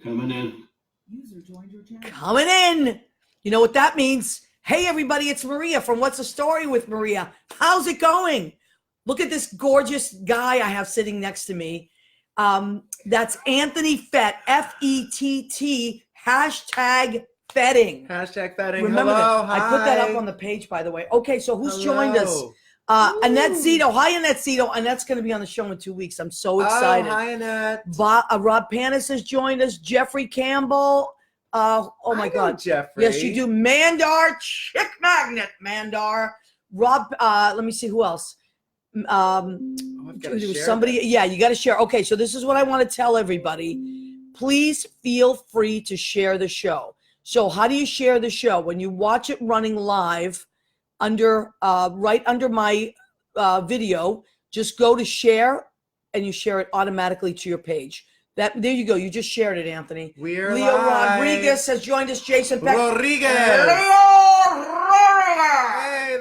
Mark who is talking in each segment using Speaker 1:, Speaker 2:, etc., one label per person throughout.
Speaker 1: Coming in.
Speaker 2: User joined your channel.
Speaker 3: Coming in. You know what that means? Hey, everybody, it's Maria from What's the Story with Maria. How's it going? Look at this gorgeous guy I have sitting next to me. That's Anthony Fett, F-E-T-T, hashtag Fetting.
Speaker 4: Hashtag Fetting.
Speaker 3: Remember
Speaker 4: Hello,
Speaker 3: that.
Speaker 4: hi.
Speaker 3: I put that up on the page, by the way. Okay, so who's
Speaker 4: Hello.
Speaker 3: joined us? Annette Zito. Hi, Annette Zito. Annette's going to be on the show in 2 weeks. I'm so excited.
Speaker 4: Oh, hi, Annette.
Speaker 3: Rob Panis has joined us. Jeffrey Campbell. Oh my God,
Speaker 4: Jeffrey.
Speaker 3: Yes, you do. Mandar, Chick Magnet, Mandar. Rob. Let me see who else. Somebody.
Speaker 4: This.
Speaker 3: Yeah, you got to share. Okay, so this is what I want to tell everybody. Please feel free to share the show. So how do you share the show? When you watch it running live, right under my video, just go to share, and you share it automatically to your page. There you go. You just shared it, Anthony.
Speaker 4: We're
Speaker 3: Leo
Speaker 4: live.
Speaker 3: Rodriguez has joined us. Jason Peck.
Speaker 4: Rodriguez. Hey,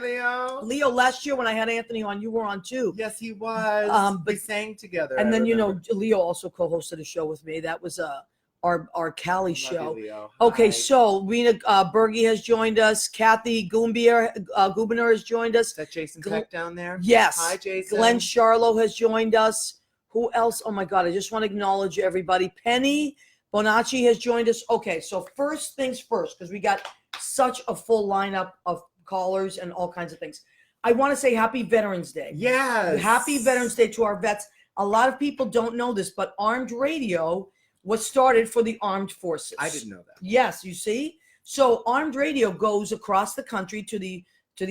Speaker 4: Leo.
Speaker 3: Leo, last year when I had Anthony on, you were on too.
Speaker 4: Yes, he was. We sang together.
Speaker 3: And then, Leo also co-hosted a show with me. That was our Cali show.
Speaker 4: You, Leo.
Speaker 3: Okay,
Speaker 4: Hi.
Speaker 3: so Rena Berge has joined us. Kathy Gubiner has joined us.
Speaker 4: Is that Jason Peck down there?
Speaker 3: Yes.
Speaker 4: Hi, Jason.
Speaker 3: Glenn Charlo has joined us. Who else? Oh my God, I just want to acknowledge everybody. Penny Bonacci has joined us. Okay, so first things first, because we got such a full lineup of callers and all kinds of things. I want to say Happy Veterans Day.
Speaker 4: Yes.
Speaker 3: Happy Veterans Day to our vets. A lot of people don't know this, but Armed Radio was started for the armed forces.
Speaker 4: I didn't know that.
Speaker 3: Yes, you see? So Armed Radio goes across the country to the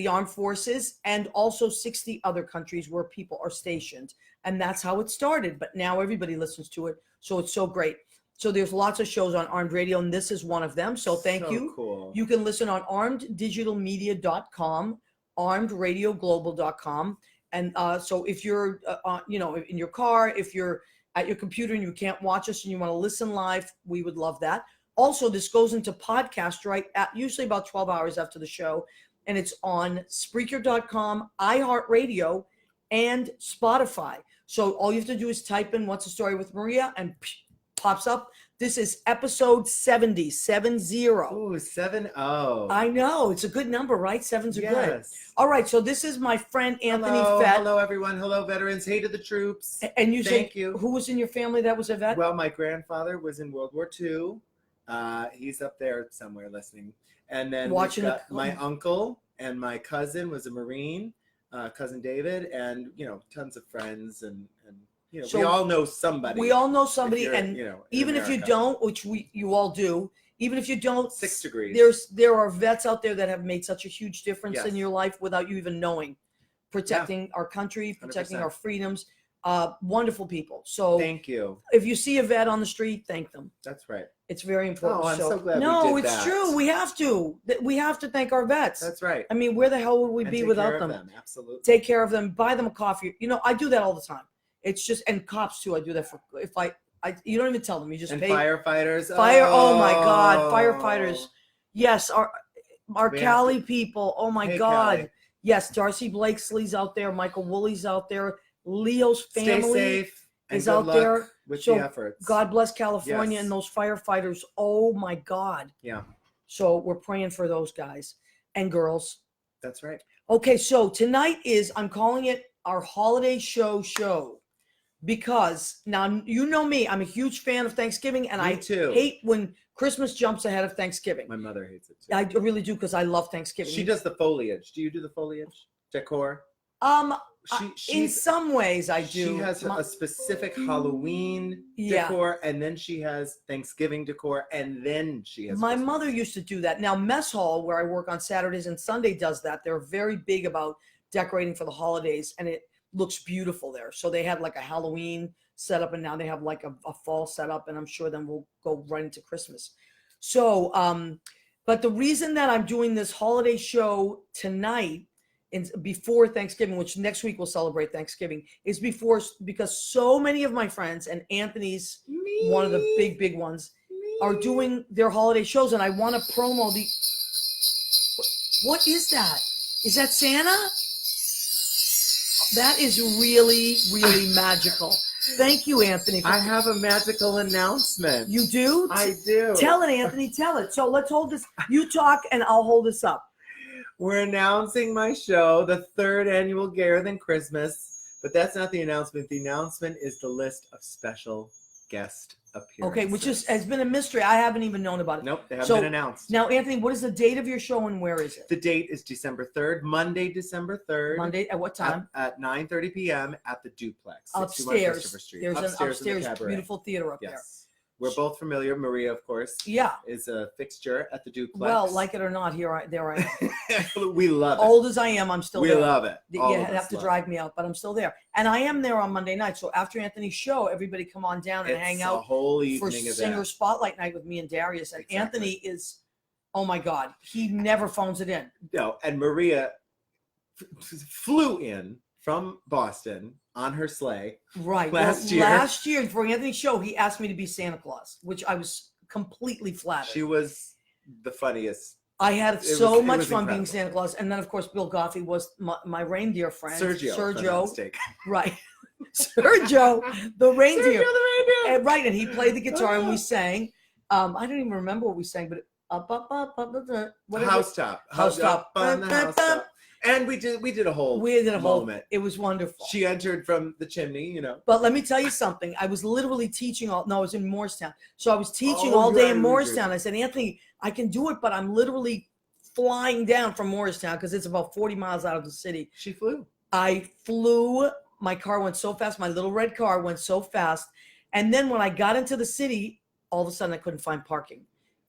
Speaker 3: armed forces and also 60 other countries where people are stationed. And that's how it started. But now everybody listens to it. So it's so great. So there's lots of shows on Armed Radio, and this is one of them. So thank you.
Speaker 4: Cool.
Speaker 3: You can listen on armeddigitalmedia.com, armedradioglobal.com. And so if you're, in your car, if you're at your computer and you can't watch us and you want to listen live, we would love that. Also, this goes into podcast right at usually about 12 hours after the show. And it's on Spreaker.com, iHeartRadio, and Spotify. So all you have to do is type in What's the Story with Maria and pops up. This is episode 70, 70.
Speaker 4: Ooh, 70.
Speaker 3: I know. It's a good number, right? Sevens are good.
Speaker 4: Yes.
Speaker 3: All right. So this is my friend Anthony
Speaker 4: Hello,
Speaker 3: Fett.
Speaker 4: hello, everyone. Hello, veterans. Hey to the troops.
Speaker 3: And you
Speaker 4: Thank
Speaker 3: said,
Speaker 4: you.
Speaker 3: Who was in your family that was a vet?
Speaker 4: Well, my grandfather was in World War II. He's up there somewhere listening. And then my uncle and my cousin was a Marine, cousin David, and tons of friends, and so we all know somebody.
Speaker 3: We all know somebody, and even if you
Speaker 4: America.
Speaker 3: don't, which you all do, even if you don't,
Speaker 4: 6 degrees.
Speaker 3: There are vets out there that have made such a huge difference
Speaker 4: Yes.
Speaker 3: in your life without you even knowing, protecting our country, protecting
Speaker 4: 100%.
Speaker 3: our freedoms. Wonderful people. So
Speaker 4: Thank you.
Speaker 3: if you see a vet on the street, thank them.
Speaker 4: That's right.
Speaker 3: It's very important.
Speaker 4: Oh, I'm so glad
Speaker 3: No,
Speaker 4: we did
Speaker 3: it's
Speaker 4: that.
Speaker 3: true. We have to. We have to thank our vets.
Speaker 4: That's right.
Speaker 3: I mean, where the hell would we
Speaker 4: And
Speaker 3: be
Speaker 4: take
Speaker 3: without
Speaker 4: care of
Speaker 3: them?
Speaker 4: Absolutely.
Speaker 3: Take care of them. Buy them a coffee. I do that all the time. It's just, and cops too. I do that for, if I you don't even tell them. You just
Speaker 4: And
Speaker 3: pay.
Speaker 4: firefighters.
Speaker 3: Oh my God, firefighters. Yes, our
Speaker 4: We
Speaker 3: Cali
Speaker 4: have to-
Speaker 3: people. Oh my
Speaker 4: Hey,
Speaker 3: God.
Speaker 4: Cali.
Speaker 3: Yes, Darcy Blakesley's out there. Michael Woolley's out there. Leo's
Speaker 4: Stay
Speaker 3: family
Speaker 4: safe. And
Speaker 3: is
Speaker 4: good
Speaker 3: out
Speaker 4: luck
Speaker 3: there.
Speaker 4: with
Speaker 3: So
Speaker 4: the efforts.
Speaker 3: God bless California
Speaker 4: Yes.
Speaker 3: and those firefighters. Oh my God.
Speaker 4: Yeah,
Speaker 3: So we're praying for those guys and girls.
Speaker 4: that's right.
Speaker 3: Okay, so tonight I'm calling it our holiday show, because now you know me, I'm a huge fan of Thanksgiving, and
Speaker 4: Me
Speaker 3: I
Speaker 4: too.
Speaker 3: hate when Christmas jumps ahead of Thanksgiving.
Speaker 4: My mother hates it too.
Speaker 3: I really do, because I love Thanksgiving.
Speaker 4: She does the foliage. Do you do the foliage decor?
Speaker 3: In
Speaker 4: She's
Speaker 3: some ways I do.
Speaker 4: She has a specific Halloween decor, and then she has Thanksgiving decor, and then she has.
Speaker 3: My
Speaker 4: Christmas.
Speaker 3: mother used to do that. Now Mess Hall, where I work on Saturdays and Sunday, does that. They're very big about decorating for the holidays, and it looks beautiful there. So they had like a Halloween setup, and now they have like a fall setup, and I'm sure then we'll go right into Christmas. So, but the reason that I'm doing this holiday show tonight, before Thanksgiving, which next week we'll celebrate Thanksgiving, is because so many of my friends, and Anthony's one of the big ones, are doing their holiday shows, and I want to promo the. What is that? Is that Santa? That is really, really magical. Thank you, Anthony.
Speaker 4: I have a magical announcement.
Speaker 3: You do?
Speaker 4: I do.
Speaker 3: Tell it, Anthony. Tell it. So let's hold this. You talk, and I'll hold this up.
Speaker 4: We're announcing my show, the 3rd annual Gayer Than Christmas. But that's not the announcement. The announcement is the list of special guest appearances.
Speaker 3: Okay, which has been a mystery. I haven't even known about it.
Speaker 4: Nope, they haven't
Speaker 3: So,
Speaker 4: been announced.
Speaker 3: Now, Anthony, what is the date of your show and where is it?
Speaker 4: The date is December 3rd, Monday, December 3rd.
Speaker 3: Monday at what time?
Speaker 4: At 9:30 p.m. at the Duplex. 61
Speaker 3: Upstairs.
Speaker 4: Christopher Street.
Speaker 3: There's an
Speaker 4: in the
Speaker 3: upstairs
Speaker 4: cabaret.
Speaker 3: beautiful theater up
Speaker 4: Yes. We're both familiar. Maria, of course,
Speaker 3: there. Yeah.
Speaker 4: is a fixture at the Duplex.
Speaker 3: Well, like it or not, there I am.
Speaker 4: We love it.
Speaker 3: Old as I am, I'm still
Speaker 4: We
Speaker 3: there.
Speaker 4: love it. All
Speaker 3: You
Speaker 4: of us
Speaker 3: have to
Speaker 4: love
Speaker 3: drive me out, but I'm still there. And I am there on Monday night. So after Anthony's show, everybody come on down and
Speaker 4: It's
Speaker 3: hang
Speaker 4: a
Speaker 3: out
Speaker 4: whole
Speaker 3: for
Speaker 4: evening
Speaker 3: Singer
Speaker 4: event.
Speaker 3: Spotlight Night with me and Darius. And
Speaker 4: Exactly.
Speaker 3: Anthony is, oh my God, he never phones it in.
Speaker 4: No, and Maria flew in from Boston on her sleigh.
Speaker 3: Right.
Speaker 4: Last year.
Speaker 3: Last year for Anthony's show, he asked me to be Santa Claus, which I was completely flattered.
Speaker 4: She was the funniest.
Speaker 3: I had
Speaker 4: It
Speaker 3: so
Speaker 4: was- it
Speaker 3: much
Speaker 4: was
Speaker 3: fun being
Speaker 4: incredible.
Speaker 3: Santa Claus. And then, of course, Bill Goffey was my reindeer friend.
Speaker 4: Sergio. for that
Speaker 3: Sergio.
Speaker 4: mistake.
Speaker 3: Right. Sergio, the reindeer.
Speaker 4: Sergio the reindeer.
Speaker 3: And, right. And he played the guitar and we sang. I don't even remember what we sang, but up, whatever.
Speaker 4: Housetop.
Speaker 3: Housetop.
Speaker 4: On the housetop. And we did a whole
Speaker 3: We did a whole
Speaker 4: moment.
Speaker 3: It was wonderful.
Speaker 4: She entered from the chimney, you know.
Speaker 3: But let me tell you something. I was literally teaching I was in Morristown. So I was teaching
Speaker 4: Oh,
Speaker 3: all day
Speaker 4: right,
Speaker 3: in
Speaker 4: right,
Speaker 3: Morristown. I said, Anthony, I can do it, but I'm literally flying down from Morristown because it's about 40 miles out of the city.
Speaker 4: She flew.
Speaker 3: I flew. My car went so fast. My little red car went so fast. And then when I got into the city, all of a sudden I couldn't find parking.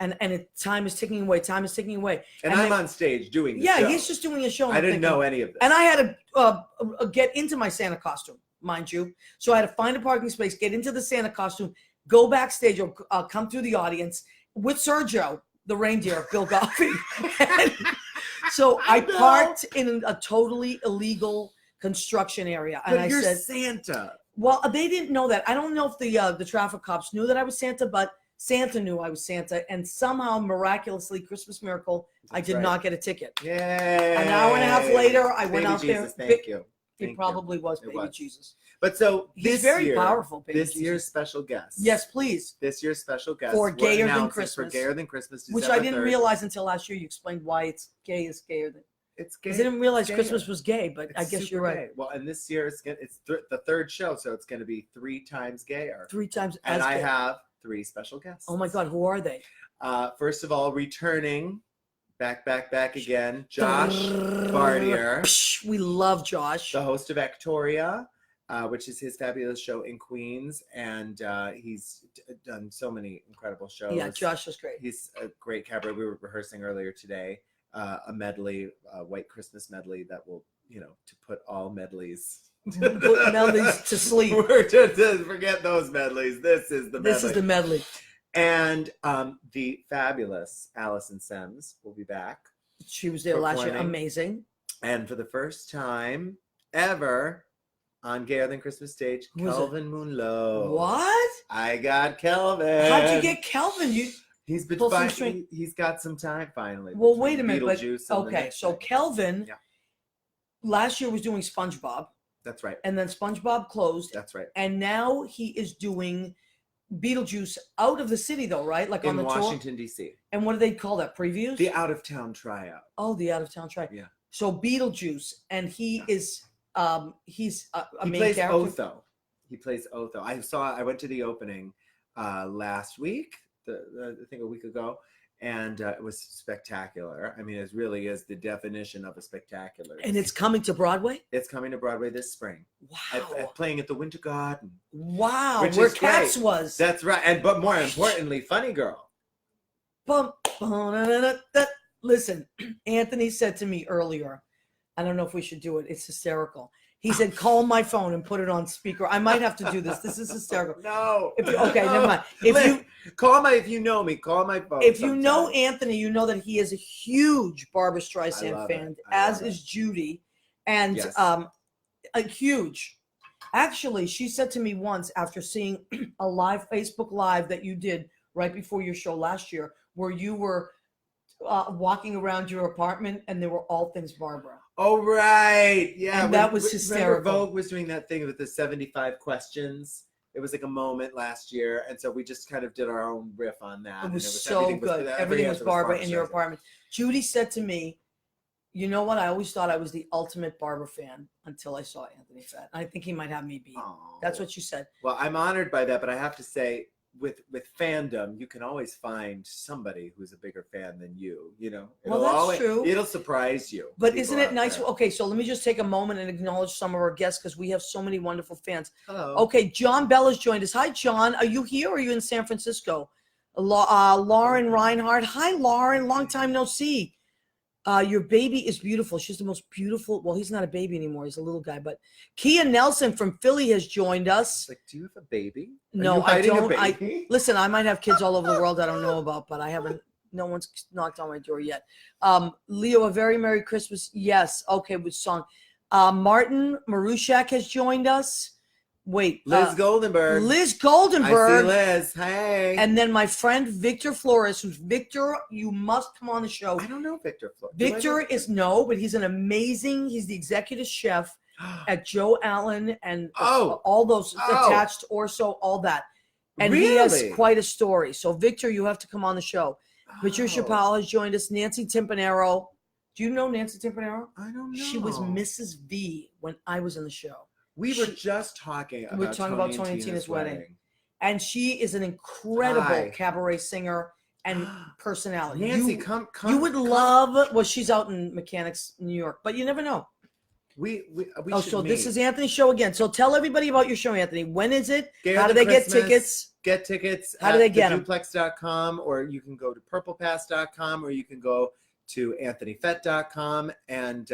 Speaker 3: And time is ticking away. Time is ticking away.
Speaker 4: And I'm on stage doing the show.
Speaker 3: He's just doing a show.
Speaker 4: I didn't know any of this.
Speaker 3: And I had to get into my Santa costume, mind you. So I had to find a parking space, get into the Santa costume, go backstage, or come through the audience with Sergio, the reindeer, Bill Goffey. So I
Speaker 4: know.
Speaker 3: parked in a totally illegal construction area, and
Speaker 4: But
Speaker 3: I
Speaker 4: you're
Speaker 3: said,
Speaker 4: Santa.
Speaker 3: "Well, they didn't know that. I don't know if the traffic cops knew that I was Santa, but." Santa knew I was Santa, and somehow, miraculously, Christmas miracle, I did
Speaker 4: right.
Speaker 3: not get a ticket.
Speaker 4: Yay.
Speaker 3: An hour and a half later, I went
Speaker 4: Baby
Speaker 3: out there.
Speaker 4: Jesus, Thank you.
Speaker 3: He
Speaker 4: Thank you.
Speaker 3: probably was
Speaker 4: It
Speaker 3: baby
Speaker 4: was.
Speaker 3: Jesus.
Speaker 4: But so
Speaker 3: He's
Speaker 4: this
Speaker 3: very
Speaker 4: year,
Speaker 3: powerful, baby
Speaker 4: this
Speaker 3: Jesus.
Speaker 4: year's special guest.
Speaker 3: Yes, please.
Speaker 4: This year's special guest
Speaker 3: For
Speaker 4: we're
Speaker 3: Gayer Than
Speaker 4: announcing
Speaker 3: Christmas.
Speaker 4: For Gayer Than Christmas,
Speaker 3: Which
Speaker 4: December
Speaker 3: I didn't
Speaker 4: 3rd.
Speaker 3: realize until last year. You explained why it's gayer than.
Speaker 4: It's gay.
Speaker 3: Because I didn't realize
Speaker 4: gayer.
Speaker 3: Christmas was gay, but I
Speaker 4: It's
Speaker 3: guess
Speaker 4: super
Speaker 3: you're right.
Speaker 4: gay. Well, and this year it's the third show, so it's going to be 3 times gayer.
Speaker 3: 3 times
Speaker 4: And
Speaker 3: as
Speaker 4: I
Speaker 3: gay.
Speaker 4: have 3 special guests.
Speaker 3: Oh my God, who are they?
Speaker 4: First of all, returning back again, Josh Bartier,
Speaker 3: Psh, we love Josh.
Speaker 4: the host of Actoria, which is his fabulous show in Queens, and he's done so many incredible shows.
Speaker 3: Yeah, Josh is great.
Speaker 4: He's a great cabaret. We were rehearsing earlier today, a medley, a White Christmas medley that will, to put all medleys.
Speaker 3: Put melodies to sleep.
Speaker 4: We're to forget those medleys. This is the medley.
Speaker 3: This is the medley.
Speaker 4: And the fabulous Allison Semmes will be back.
Speaker 3: She was there last year.
Speaker 4: Performing.
Speaker 3: Amazing.
Speaker 4: And for the first time ever on Gayer Than Christmas stage,
Speaker 3: Who is it?
Speaker 4: Kelvin Moonlow.
Speaker 3: What?
Speaker 4: I got Kelvin.
Speaker 3: How'd you get Kelvin?
Speaker 4: He's been
Speaker 3: pull some
Speaker 4: fine.
Speaker 3: string?
Speaker 4: He's got some time finally.
Speaker 3: Well,
Speaker 4: between
Speaker 3: wait a minute. But,
Speaker 4: Beetlejuice and the
Speaker 3: okay,
Speaker 4: next
Speaker 3: so
Speaker 4: thing.
Speaker 3: Kelvin
Speaker 4: Yeah.
Speaker 3: last year was doing SpongeBob,
Speaker 4: That's right.
Speaker 3: and then SpongeBob closed,
Speaker 4: That's right.
Speaker 3: and now he is doing Beetlejuice out of the city, though, right? Like on
Speaker 4: In
Speaker 3: the tour.
Speaker 4: Washington, D.C.
Speaker 3: And what do they call that? Previews?
Speaker 4: The out-of-town tryout.
Speaker 3: Oh, the out of town track.
Speaker 4: Yeah.
Speaker 3: So Beetlejuice, and he is he's a
Speaker 4: He
Speaker 3: main
Speaker 4: plays
Speaker 3: character.
Speaker 4: Otho. He plays Otho. I went to the opening last week, I think a week ago, and it was spectacular. I mean, it really is the definition of a spectacular.
Speaker 3: And it's coming to Broadway.
Speaker 4: It's coming to Broadway this spring.
Speaker 3: Wow!
Speaker 4: Playing at the Winter Garden.
Speaker 3: Wow!
Speaker 4: Which
Speaker 3: Where
Speaker 4: is
Speaker 3: Cats
Speaker 4: great.
Speaker 3: was.
Speaker 4: That's right. But more importantly, Funny Girl.
Speaker 3: Bum, ba-da-da-da. Listen, Anthony said to me earlier, I don't know if we should do it. It's hysterical. He said, call my phone and put it on speaker. I might have to do this. This is hysterical.
Speaker 4: No.
Speaker 3: Okay, never mind.
Speaker 4: If you know me, call my phone.
Speaker 3: If you know
Speaker 4: sometime.
Speaker 3: Anthony, you know that he is a huge Barbara Streisand
Speaker 4: love
Speaker 3: fan,
Speaker 4: it. I
Speaker 3: as
Speaker 4: love
Speaker 3: is Judy, and
Speaker 4: Yes.
Speaker 3: a huge. Actually, she said to me once after seeing a live Facebook Live that you did right before your show last year, where you were walking around your apartment and there were all things Barbara.
Speaker 4: Oh, right. Yeah.
Speaker 3: And that was
Speaker 4: Remember
Speaker 3: hysterical.
Speaker 4: Vogue was doing that thing with the 75 questions It was like a moment last year, and so we just kind of did our own riff on that.
Speaker 3: It was
Speaker 4: and
Speaker 3: so
Speaker 4: everything
Speaker 3: good.
Speaker 4: everybody
Speaker 3: Everything
Speaker 4: else
Speaker 3: was Barbara in your
Speaker 4: sponsored.
Speaker 3: apartment. Judy said to me, "You know what? I always thought I was the ultimate Barbara fan until I saw Anthony Fett. I think he might have me beat."
Speaker 4: Aw.
Speaker 3: That's what you said.
Speaker 4: Well, I'm honored by that, but I have to say, with fandom, you can always find somebody who's a bigger fan than you. You know,
Speaker 3: Well, that's true.
Speaker 4: It'll surprise you.
Speaker 3: But
Speaker 4: people
Speaker 3: isn't it
Speaker 4: out
Speaker 3: nice?
Speaker 4: there.
Speaker 3: Okay, so let me just take a moment and acknowledge some of our guests because we have so many wonderful fans.
Speaker 4: Hello.
Speaker 3: Okay, John Bell has joined us. Hi, John. Are you here or are you in San Francisco? Lauren Reinhardt. Hi, Lauren. Long time no see. Your baby is beautiful. She's the most beautiful. Well, he's not a baby anymore. He's a little guy. But Kia Nelson from Philly has joined us.
Speaker 4: It's like, do you have a baby?
Speaker 3: No,
Speaker 4: Are you
Speaker 3: I
Speaker 4: hiding a
Speaker 3: don't.
Speaker 4: baby?
Speaker 3: Listen, I might have kids all over the world I don't know about, but I haven't. No one's knocked on my door yet. Leo, a very Merry Christmas. Yes. Okay, with song. Martin Marushak has joined us. Wait.
Speaker 4: Liz Goldenberg.
Speaker 3: Liz Goldenberg.
Speaker 4: I see Liz. Hey.
Speaker 3: And then my friend Victor Flores, who's Victor, you must come on the show.
Speaker 4: I don't know Victor Flores.
Speaker 3: Victor is but he's an amazing, he's the executive chef at Joe Allen and all those attached Orso, all that. And he has quite a story. So Victor, you have to come on the show. Richard Chappelle has joined us. Nancy Timpanaro. Do you know Nancy Timpanaro?
Speaker 4: I don't know.
Speaker 3: She was Mrs. V when I was in the show.
Speaker 4: We were just talking about Tony and Tina's wedding.
Speaker 3: And she is an incredible cabaret singer and personality.
Speaker 4: Nancy, come.
Speaker 3: You would love. Well, she's out in Mechanics, New York, but you never know.
Speaker 4: We
Speaker 3: so this is Anthony's show again. So tell everybody about your show, Anthony. When is it?
Speaker 4: Gale
Speaker 3: How do they get tickets?
Speaker 4: Get tickets.
Speaker 3: How do they get them?
Speaker 4: Duplex.com, or you can go to purplepass.com, or you can go to anthonyfett.com, and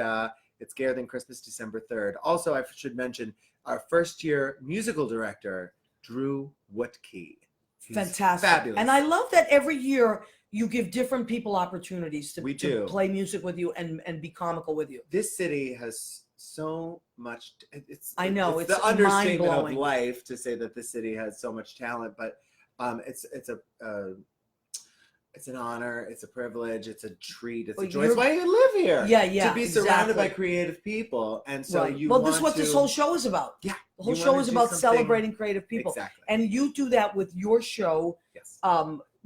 Speaker 4: it's Gayer Than Christmas, December 3rd. Also, I should mention our first-year musical director, Drew Woodkey.
Speaker 3: Fantastic.
Speaker 4: Fabulous.
Speaker 3: And I love that every year you give different people opportunities to play music with you and be comical with you.
Speaker 4: This city has so much. It's
Speaker 3: the
Speaker 4: understatement of life to say that this city has so much talent, but it's an honor, it's a privilege, it's a treat, it's a joy. It's why you live here.
Speaker 3: Yeah.
Speaker 4: To be surrounded by creative people. And so
Speaker 3: this is what this whole show is about.
Speaker 4: Yeah.
Speaker 3: The whole show is about celebrating creative people.
Speaker 4: Exactly.
Speaker 3: And you do that with your show.
Speaker 4: Yes.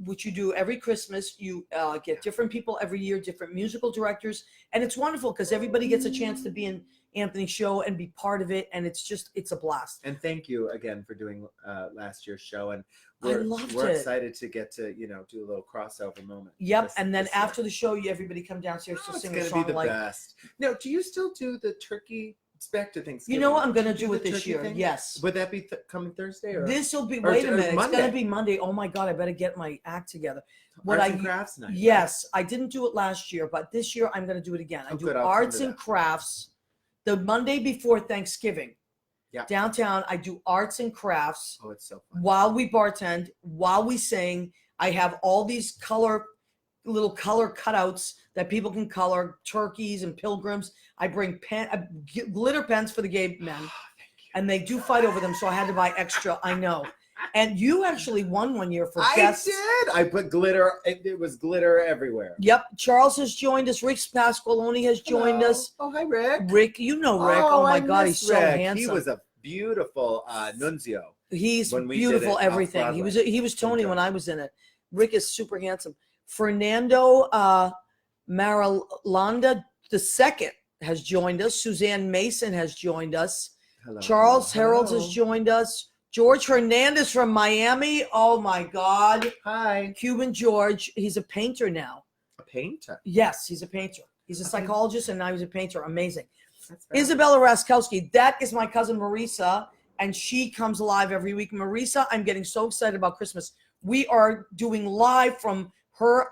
Speaker 3: Which you do every Christmas. You get different people every year, different musical directors. And it's wonderful because everybody gets a chance to be in Anthony's show and be part of it. And it's a blast.
Speaker 4: And thank you again for doing last year's show. And
Speaker 3: I loved
Speaker 4: we're
Speaker 3: it.
Speaker 4: excited to get to, do a little crossover moment.
Speaker 3: Yep. And then after the show, everybody come downstairs to sing a song.
Speaker 4: It's going to be the best. Now, do you still do the turkey? It's back to Thanksgiving.
Speaker 3: You know what? I'm going to do it this year. Yes.
Speaker 4: Would that be coming Thursday?
Speaker 3: This will be, wait a minute. It's going to be Monday. Oh my God. I better get my act together.
Speaker 4: Arts and crafts night.
Speaker 3: Yes. I didn't do it last year, but this year I'm going to do it again. I do arts and crafts the Monday before Thanksgiving.
Speaker 4: Yeah.
Speaker 3: Downtown, I do arts and crafts.
Speaker 4: Oh, it's so fun.
Speaker 3: While we bartend, while we sing, I have all these little color cutouts that people can color, turkeys and pilgrims. I bring glitter pens for the gay men, and they do fight over them, so I had to buy extra. I know. And you actually won one year for best.
Speaker 4: I did. I put glitter. It was glitter everywhere.
Speaker 3: Yep. Charles has joined us. Rick Pasqualoni has joined us.
Speaker 4: Oh, hi, Rick.
Speaker 3: Rick, you know Rick. Oh my God, he's so handsome.
Speaker 4: He was a beautiful nuncio.
Speaker 3: He's beautiful. Everything. He was Tony when I was in it. Rick is super handsome. Fernando Maralanda II has joined us. Suzanne Mason has joined us.
Speaker 4: Hello.
Speaker 3: Charles Harold has joined us. George Hernandez from Miami. Oh my God.
Speaker 4: Hi.
Speaker 3: Cuban George. He's a painter now.
Speaker 4: A painter?
Speaker 3: Yes, he's a painter. He's a psychologist and now he's a painter. Amazing. Isabella Raskowski. That is my cousin Marisa, and she comes live every week. Marisa, I'm getting so excited about Christmas. We are doing live from her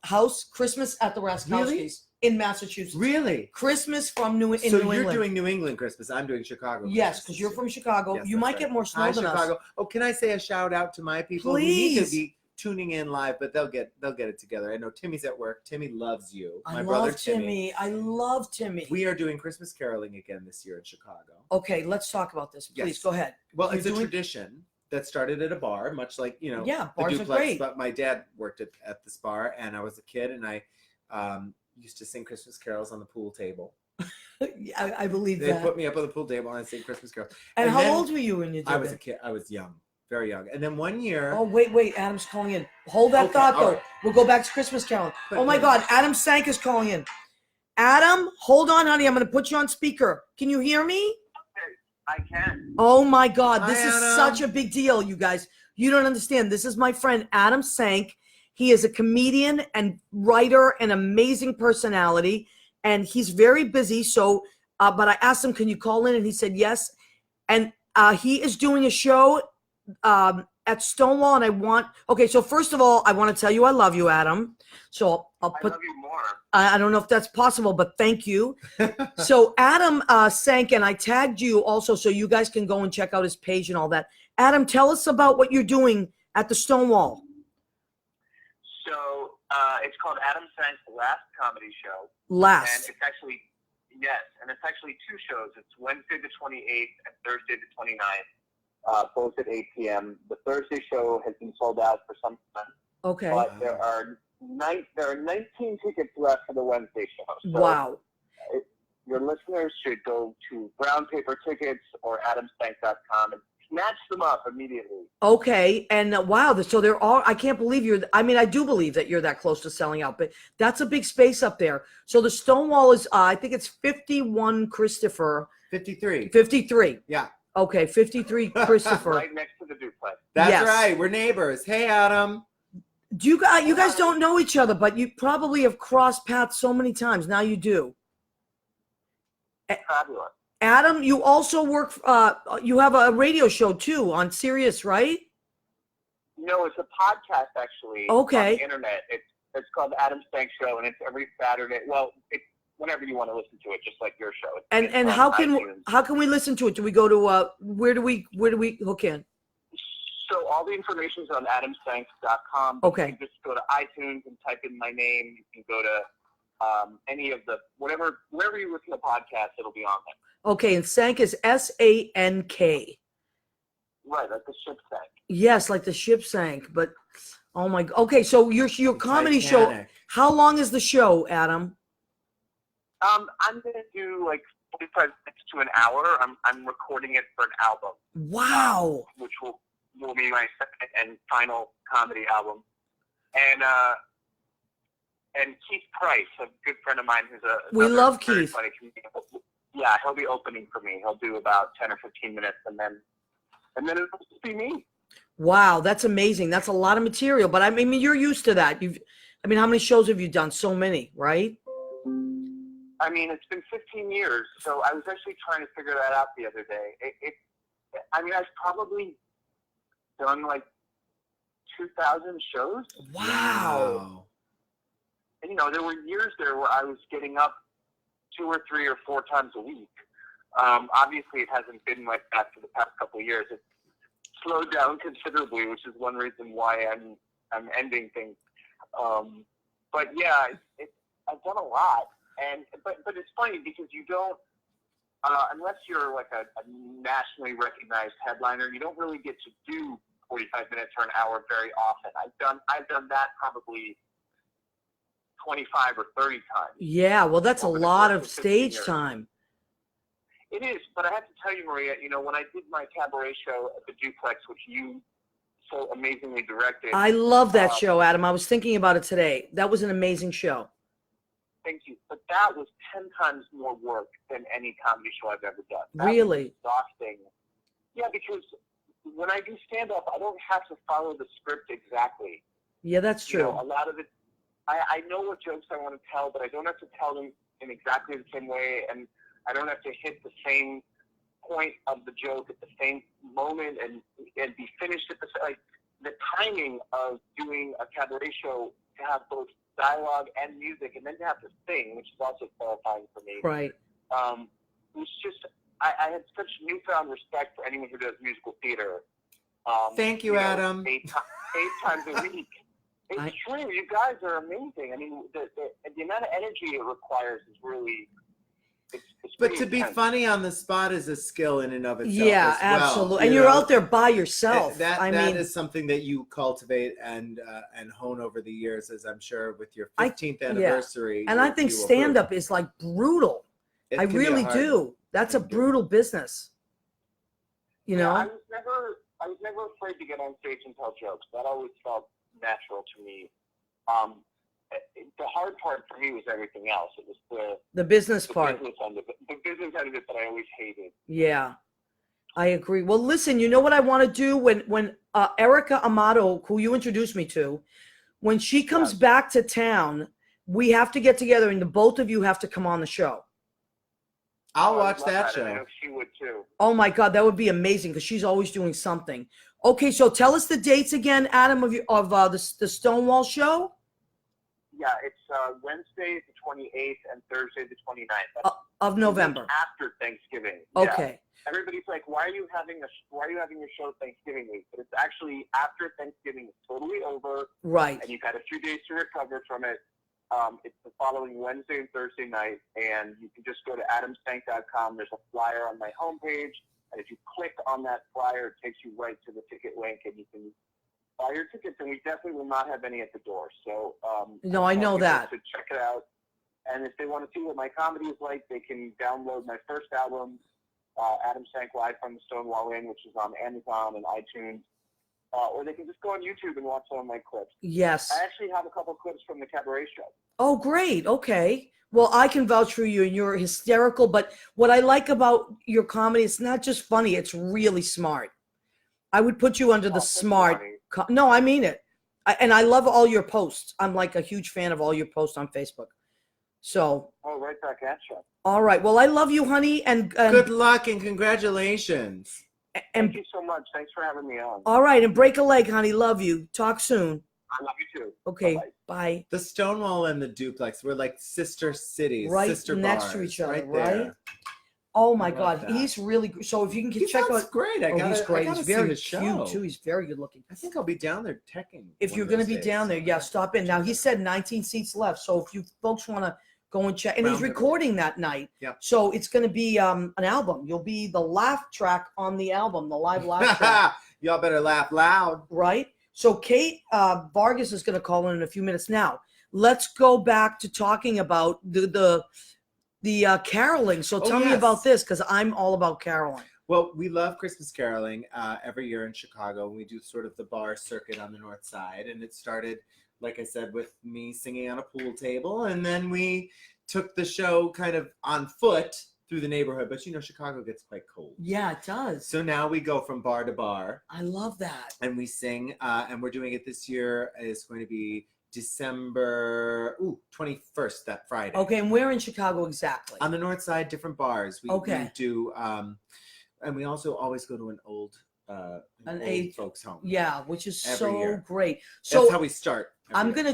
Speaker 3: house, Christmas at the Raskowskis in Massachusetts.
Speaker 4: Really?
Speaker 3: Christmas from New England.
Speaker 4: So you're doing New England Christmas. I'm doing Chicago.
Speaker 3: Yes, because you're from Chicago.
Speaker 4: Yes,
Speaker 3: you might get more snow than
Speaker 4: Chicago.
Speaker 3: us.
Speaker 4: Oh, can I say a shout out to my people?
Speaker 3: Please.
Speaker 4: Who need to be tuning in live, but they'll get it together. I know Timmy's at work. Timmy loves you.
Speaker 3: I love Timmy. I love Timmy.
Speaker 4: We are doing Christmas caroling again this year in Chicago.
Speaker 3: Okay, let's talk about this. Please go ahead.
Speaker 4: Well, it's a tradition that started at a bar, much like,
Speaker 3: yeah,
Speaker 4: the
Speaker 3: bars
Speaker 4: Duplex,
Speaker 3: are great.
Speaker 4: But my dad worked at this bar, and I was a kid, and I used to sing Christmas carols on the pool table.
Speaker 3: I believe
Speaker 4: They
Speaker 3: that.
Speaker 4: put me up on the pool table and I sang Christmas carols.
Speaker 3: And how
Speaker 4: then
Speaker 3: old were you when you did
Speaker 4: I was a
Speaker 3: that?
Speaker 4: kid. I was young, very young. And then one year,
Speaker 3: Oh, wait. Adam's calling in. Hold that
Speaker 4: Okay,
Speaker 3: thought,
Speaker 4: all
Speaker 3: though.
Speaker 4: right.
Speaker 3: We'll go back to Christmas Carol.
Speaker 4: But
Speaker 3: Oh, my
Speaker 4: then-
Speaker 3: God. Adam Sank is calling in. Adam, hold on, honey. I'm going to put you on speaker. Can you hear me?
Speaker 1: I can.
Speaker 3: Oh, my God.
Speaker 4: Hi,
Speaker 3: This is
Speaker 4: Adam.
Speaker 3: such a big deal, you guys. You don't understand. This is my friend, Adam Sank. He is a comedian and writer, an amazing personality, and he's very busy. So, but I asked him, can you call in? And he said yes. And he is doing a show at Stonewall, and so first of all, I want to tell you I love you, Adam. So I'll
Speaker 1: I
Speaker 3: put,
Speaker 1: love you more.
Speaker 3: I don't know if that's possible, but thank you. So Adam Sank, and I tagged you also so you guys can go and check out his page and all that. Adam, tell us about what you're doing at the Stonewall.
Speaker 1: So it's called Adam Sank's Last Comedy Show. And
Speaker 3: Last.
Speaker 1: it's actually, yes, and it's actually two shows. It's Wednesday the 28th and Thursday the 29th, both at 8 p.m. The Thursday show has been sold out for some time,
Speaker 3: Okay.
Speaker 1: but there are 19 tickets left for the Wednesday show. So
Speaker 3: Wow.
Speaker 1: your listeners should go to Brown Paper Tickets or adamsank.com and snatch them up immediately.
Speaker 3: Okay. And wow. So there are, I can't believe I do believe that you're that close to selling out, but that's a big space up there. So the Stonewall is, I think it's 51 Christopher.
Speaker 4: 53.
Speaker 3: 53.
Speaker 4: Yeah.
Speaker 3: Okay. 53 Christopher.
Speaker 1: Right next to the duplex.
Speaker 4: That's
Speaker 3: Yes.
Speaker 4: right. We're neighbors. Hey, Adam.
Speaker 3: Do you guys don't know each other, but you probably have crossed paths so many times. Now you do.
Speaker 1: Fabulous.
Speaker 3: Adam, you also work, you have a radio show too on Sirius, right?
Speaker 1: No, it's a podcast actually.
Speaker 3: Okay.
Speaker 1: On the internet. It's called the Adam Stank Show, and it's every Saturday. Well, it's whenever you want to listen to it, just like your show. It's
Speaker 3: And
Speaker 1: on
Speaker 3: how
Speaker 1: iTunes.
Speaker 3: can we listen to it? Do we go to where do we hook in?
Speaker 1: So all the information is on adamsank.com.
Speaker 3: Okay.
Speaker 1: You can just go to iTunes and type in my name. You can go to any of the wherever you listen to podcasts, it'll be on there.
Speaker 3: Okay, and Sank is SANK.
Speaker 1: Right, like the ship sank.
Speaker 3: Yes, like the ship sank. But oh my. Okay, so your comedy show.
Speaker 4: Titanic.
Speaker 3: How long is the show, Adam?
Speaker 1: I'm gonna do like 45 minutes to an hour. I'm recording it for an album.
Speaker 3: Wow.
Speaker 1: Which will be my second and final comedy album. And Keith Price, a good friend of mine who's
Speaker 3: We
Speaker 1: another
Speaker 3: love
Speaker 1: very
Speaker 3: Keith.
Speaker 1: funny comedian. Yeah, he'll be opening for me. He'll do about 10 or 15 minutes, and then it'll just be me.
Speaker 3: Wow, that's amazing. That's a lot of material. But I mean, you're used to that. How many shows have you done? So many, right?
Speaker 1: I mean, it's been 15 years, so I was actually trying to figure that out the other day. I've probably done like 2,000 shows.
Speaker 3: Wow.
Speaker 1: And, there were years there where I was getting up 2 or 3 or 4 times a week. Obviously, it hasn't been like that for the past couple of years. It's slowed down considerably, which is one reason why I'm ending things. But yeah, I've done a lot, but it's funny because you don't, unless you're like a nationally recognized headliner, you don't really get to do 45 minutes or an hour very often. I've done that probably 25 or 30 times.
Speaker 3: Yeah, well, that's a
Speaker 1: over the
Speaker 3: lot
Speaker 1: course
Speaker 3: of
Speaker 1: 15
Speaker 3: stage
Speaker 1: years.
Speaker 3: time.
Speaker 1: It is, but I have to tell you, Maria, when I did my cabaret show at the Duplex, which you so amazingly directed.
Speaker 3: I love that show, Adam. I was thinking about it today. That was an amazing show.
Speaker 1: Thank you. But that was 10 times more work than any comedy show I've ever done. That
Speaker 3: Really?
Speaker 1: was exhausting. Yeah, because when I do stand-up, I don't have to follow the script exactly.
Speaker 3: Yeah, that's true.
Speaker 1: A lot of it, I know what jokes I want to tell, but I don't have to tell them in exactly the same way, and I don't have to hit the same point of the joke at the same moment and be finished at the timing of doing a cabaret show to have both dialogue and music, and then to have to sing, which is also terrifying for me.
Speaker 3: Right.
Speaker 1: It's just, I had such newfound respect for anyone who does musical theater.
Speaker 4: Thank you, Adam.
Speaker 1: 8 times a week. It's true. You guys are amazing. I mean, the amount of energy it requires is really. It's
Speaker 4: But
Speaker 1: pretty
Speaker 4: to be
Speaker 1: intense.
Speaker 4: funny on the spot is a skill in and of itself.
Speaker 3: Yeah,
Speaker 4: as well,
Speaker 3: absolutely.
Speaker 4: you
Speaker 3: And you're
Speaker 4: know?
Speaker 3: out there by yourself.
Speaker 4: That is something that you cultivate and hone over the years, as I'm sure with your 15th anniversary.
Speaker 3: And I think stand up is like brutal.
Speaker 4: It
Speaker 3: I
Speaker 4: can be
Speaker 3: really
Speaker 4: hard
Speaker 3: do. That's a
Speaker 4: thing to do.
Speaker 3: brutal business. You know?
Speaker 1: I was never afraid to get on stage and tell jokes. That always felt natural to me. The hard part for me was everything else. It was
Speaker 3: The business
Speaker 1: the
Speaker 3: part.
Speaker 1: business end of it, the business end of it that I always hated.
Speaker 3: Yeah, I agree. Well, listen, you know what I want to do when Erica Amato, who you introduced me to, when she comes
Speaker 1: Yes.
Speaker 3: back to town, we have to get together and the both of you have to come on the show.
Speaker 4: I'll
Speaker 1: I
Speaker 4: watch
Speaker 1: love
Speaker 4: that
Speaker 1: and I
Speaker 4: show.
Speaker 1: know she would too.
Speaker 3: Oh my God, that would be amazing because she's always doing something. Okay, so tell us the dates again, Adam, of the Stonewall show.
Speaker 1: Yeah, it's Wednesday the 28th and Thursday the 29th. That's
Speaker 3: Of November.
Speaker 1: after Thanksgiving.
Speaker 3: Okay.
Speaker 1: Yeah. Everybody's like, why are you having your show Thanksgiving week? But it's actually after Thanksgiving is totally over,
Speaker 3: Right.
Speaker 1: and you've had a few days to recover from it. It's the following Wednesday and Thursday night, and you can just go to adamstank.com. There's a flyer on my homepage, and if you click on that flyer, it takes you right to the ticket link, and you can buy your tickets. And we definitely will not have any at the door. So
Speaker 3: No, I know
Speaker 1: tell people
Speaker 3: that.
Speaker 1: to check it out. And if they want to see what my comedy is like, they can download my first album, Adam Stank Live from the Stonewall Inn, which is on Amazon and iTunes. Or they can just go on YouTube and watch some of my clips.
Speaker 3: Yes.
Speaker 1: I actually have a couple clips from the cabaret show.
Speaker 3: Oh, great. Okay. Well, I can vouch for you and you're hysterical. But what I like about your comedy, it's not just funny, it's really smart. I would put you under the
Speaker 1: that's
Speaker 3: smart.
Speaker 1: funny.
Speaker 3: No, I mean it. And I love all your posts. I'm like a huge fan of all your posts on Facebook. So,
Speaker 1: Oh, right back at you.
Speaker 3: all right. Well, I love you, honey. And
Speaker 4: Good luck and congratulations.
Speaker 1: Thank you so much. Thanks for having me on.
Speaker 3: all right. And break a leg, honey. Love you. Talk soon.
Speaker 1: I love you too.
Speaker 3: Okay.
Speaker 1: Bye-bye.
Speaker 3: Bye.
Speaker 4: The Stonewall and the Duplex were like sister cities,
Speaker 3: Right
Speaker 4: sister
Speaker 3: next to
Speaker 4: bars,
Speaker 3: each other,
Speaker 4: right?
Speaker 3: right?
Speaker 4: There.
Speaker 3: Oh my
Speaker 4: I love
Speaker 3: God.
Speaker 4: that.
Speaker 3: He's really so. If you can
Speaker 4: He
Speaker 3: check
Speaker 4: sounds
Speaker 3: out.
Speaker 4: great. I
Speaker 3: Oh,
Speaker 4: gotta,
Speaker 3: he's great.
Speaker 4: I gotta
Speaker 3: He's
Speaker 4: see
Speaker 3: very
Speaker 4: his
Speaker 3: cute
Speaker 4: show.
Speaker 3: too. He's very good looking.
Speaker 4: I think I'll be down there teching.
Speaker 3: If
Speaker 4: one
Speaker 3: you're
Speaker 4: of
Speaker 3: going to
Speaker 4: those
Speaker 3: be
Speaker 4: days.
Speaker 3: down there, yeah, stop in. Now he said 19 seats left, so if you folks want to go and check, and he's
Speaker 4: Round it.
Speaker 3: recording that night.
Speaker 4: Yep.
Speaker 3: So it's going to be an album. You'll be the laugh track on the album, the live laugh track,
Speaker 4: Y'all better laugh loud.
Speaker 3: right? So Kate Vargas is going to call in a few minutes. Now let's go back to talking about the caroling. So
Speaker 4: Oh,
Speaker 3: tell me
Speaker 4: yes.
Speaker 3: about this because I'm all about caroling.
Speaker 4: Well, we love Christmas caroling every year in Chicago. We do sort of the bar circuit on the north side. And it started, like I said, with me singing on a pool table. And then we took the show kind of on foot through the neighborhood. But, you know, Chicago gets quite cold.
Speaker 3: Yeah, it does.
Speaker 4: So now we go from bar to bar
Speaker 3: I love that.
Speaker 4: and we sing. And we're doing it this year. It's going to be December 21st, that Friday.
Speaker 3: Okay, and where in Chicago exactly?
Speaker 4: On the north side, different bars. We
Speaker 3: Okay.
Speaker 4: do, and we also always go to an old folks home.
Speaker 3: Yeah, which is
Speaker 4: Every
Speaker 3: so
Speaker 4: year.
Speaker 3: great.
Speaker 4: That's
Speaker 3: So
Speaker 4: how we start.
Speaker 3: I'm gonna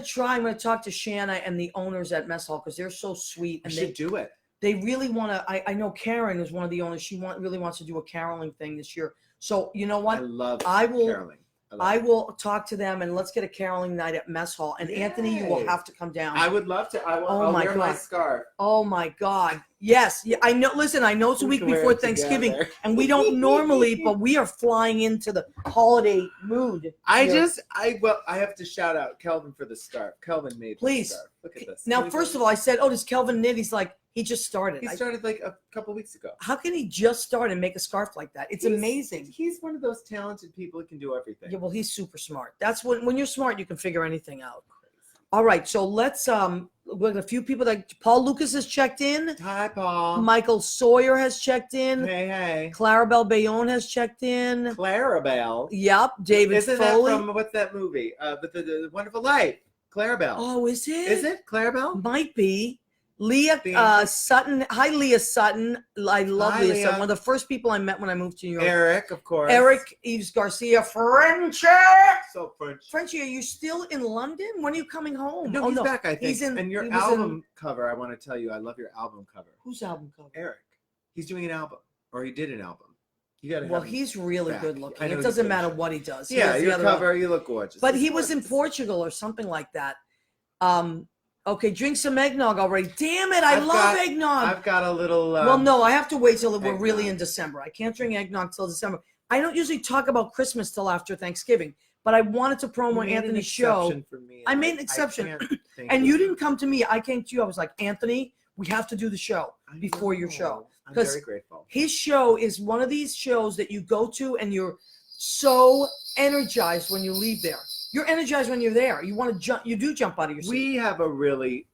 Speaker 3: talk to Shanna and the owners at Mess Hall because they're so sweet
Speaker 4: We
Speaker 3: and
Speaker 4: should do it.
Speaker 3: they really want to. I know Karen is one of the owners. She really wants to do a caroling thing this year. So you know
Speaker 4: I
Speaker 3: what?
Speaker 4: love
Speaker 3: I will-
Speaker 4: caroling.
Speaker 3: I
Speaker 4: love it.
Speaker 3: will talk to them and let's get a caroling night at Mess Hall. And Anthony, you will
Speaker 4: Yay.
Speaker 3: have to come down.
Speaker 4: I would love to. I'll
Speaker 3: Oh my
Speaker 4: wear my
Speaker 3: God.
Speaker 4: scarf.
Speaker 3: Oh my God! Yes, yeah, I know. Listen, I know it's a
Speaker 4: We
Speaker 3: week
Speaker 4: can wear
Speaker 3: before
Speaker 4: it
Speaker 3: Thanksgiving,
Speaker 4: together.
Speaker 3: and we don't normally, but we are flying into the holiday mood.
Speaker 4: I
Speaker 3: here.
Speaker 4: have to shout out Kelvin for the scarf. Kelvin made
Speaker 3: Please.
Speaker 4: the scarf. Look at this.
Speaker 3: Now, first of all, I said, "Oh, does Kelvin knit?" He's like, "He just started."
Speaker 4: he started like a couple weeks ago.
Speaker 3: How can he just start and make a scarf like that? It's amazing.
Speaker 4: He's one of those talented people who can do everything.
Speaker 3: Yeah, well, he's super smart. That's when you're smart, you can figure anything out. All right, so let's with a few people that Paul Lucas has checked in,
Speaker 4: Hi, Paul.
Speaker 3: Michael Sawyer has checked in,
Speaker 4: Hey.
Speaker 3: Clarabelle Bayonne has checked in.
Speaker 4: Clarabelle.
Speaker 3: Yep, David
Speaker 4: Isn't
Speaker 3: Foley.
Speaker 4: that from what's that movie? The Wonderful Life. Clarabelle.
Speaker 3: Oh, is it?
Speaker 4: Is it Clarabelle?
Speaker 3: Might be. Leah
Speaker 4: The angel?
Speaker 3: Sutton. Hi, Leah Sutton. I love
Speaker 4: Hi,
Speaker 3: Leah
Speaker 4: Leah.
Speaker 3: Sutton. One of the first people I met when I moved to New York.
Speaker 4: Eric, of course.
Speaker 3: Eric Eves Garcia. Frenchie.
Speaker 4: So French.
Speaker 3: Frenchie, are you still in London? When are you coming home?
Speaker 4: No,
Speaker 3: oh,
Speaker 4: he's
Speaker 3: no.
Speaker 4: back, I think.
Speaker 3: He's in-
Speaker 4: and your
Speaker 3: he was
Speaker 4: album cover, I want to tell you, I love your album cover.
Speaker 3: Whose album cover?
Speaker 4: Eric. He's doing an album. Or he did an album. You gotta
Speaker 3: Well,
Speaker 4: have him
Speaker 3: he's really
Speaker 4: back.
Speaker 3: good
Speaker 4: I
Speaker 3: looking.
Speaker 4: know
Speaker 3: It
Speaker 4: he's
Speaker 3: doesn't
Speaker 4: good.
Speaker 3: matter what he does. He
Speaker 4: Yeah,
Speaker 3: has the
Speaker 4: your
Speaker 3: other
Speaker 4: cover, you look gorgeous.
Speaker 3: But
Speaker 4: It's
Speaker 3: he was in
Speaker 4: gorgeous.
Speaker 3: Portugal or something like that. Okay, drink some eggnog already. Damn it, I
Speaker 4: I've
Speaker 3: love
Speaker 4: got-
Speaker 3: eggnog.
Speaker 4: I've got a little.
Speaker 3: Well, no, I have to wait till we're really
Speaker 4: eggnog.
Speaker 3: in December. I can't drink eggnog till December. I don't usually talk about Christmas till after Thanksgiving, but I wanted to
Speaker 4: You
Speaker 3: promo
Speaker 4: made an
Speaker 3: Anthony's show.
Speaker 4: exception for me.
Speaker 3: I made an exception.
Speaker 4: can't thank
Speaker 3: And you didn't come to me. I came to you. I was like, Anthony, we have to do the show. before your show.
Speaker 4: I'm
Speaker 3: 'Cause
Speaker 4: very grateful.
Speaker 3: His show is one of these shows that you go to and you're so energized when you leave there. You're energized when you're there. You want to jump. You do jump out of your seat.
Speaker 4: We have a really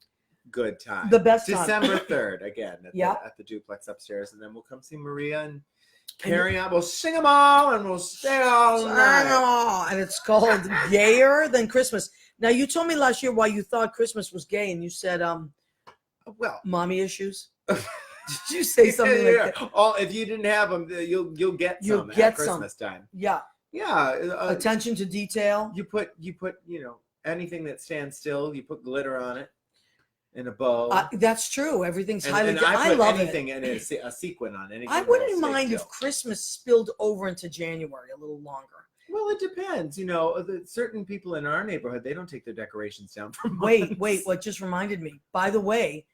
Speaker 4: good time.
Speaker 3: The best time.
Speaker 4: December 3rd, again,
Speaker 3: Yeah.
Speaker 4: at the duplex upstairs. And then we'll come see Maria and carry on. We'll sing them all and we'll stay all night.
Speaker 3: And it's called Gayer Than Christmas. Now, you told me last year why you thought Christmas was gay, and you said,
Speaker 4: Well,
Speaker 3: mommy issues. Did you say something like that?
Speaker 4: Oh, if you didn't have them, you'll get
Speaker 3: You'll
Speaker 4: some
Speaker 3: get
Speaker 4: at Christmas time.
Speaker 3: Yeah.
Speaker 4: Yeah.
Speaker 3: Attention to detail.
Speaker 4: You put anything that stands still. You put glitter on it in a bow.
Speaker 3: That's true. Everything's
Speaker 4: and
Speaker 3: highly.
Speaker 4: I put
Speaker 3: love
Speaker 4: anything
Speaker 3: it.
Speaker 4: in a sequin on anything.
Speaker 3: I wouldn't mind if Christmas spilled over into January a little longer.
Speaker 4: Well, it depends. Certain people in our neighborhood, they don't take their decorations down for months.
Speaker 3: Wait. What just reminded me? By the way,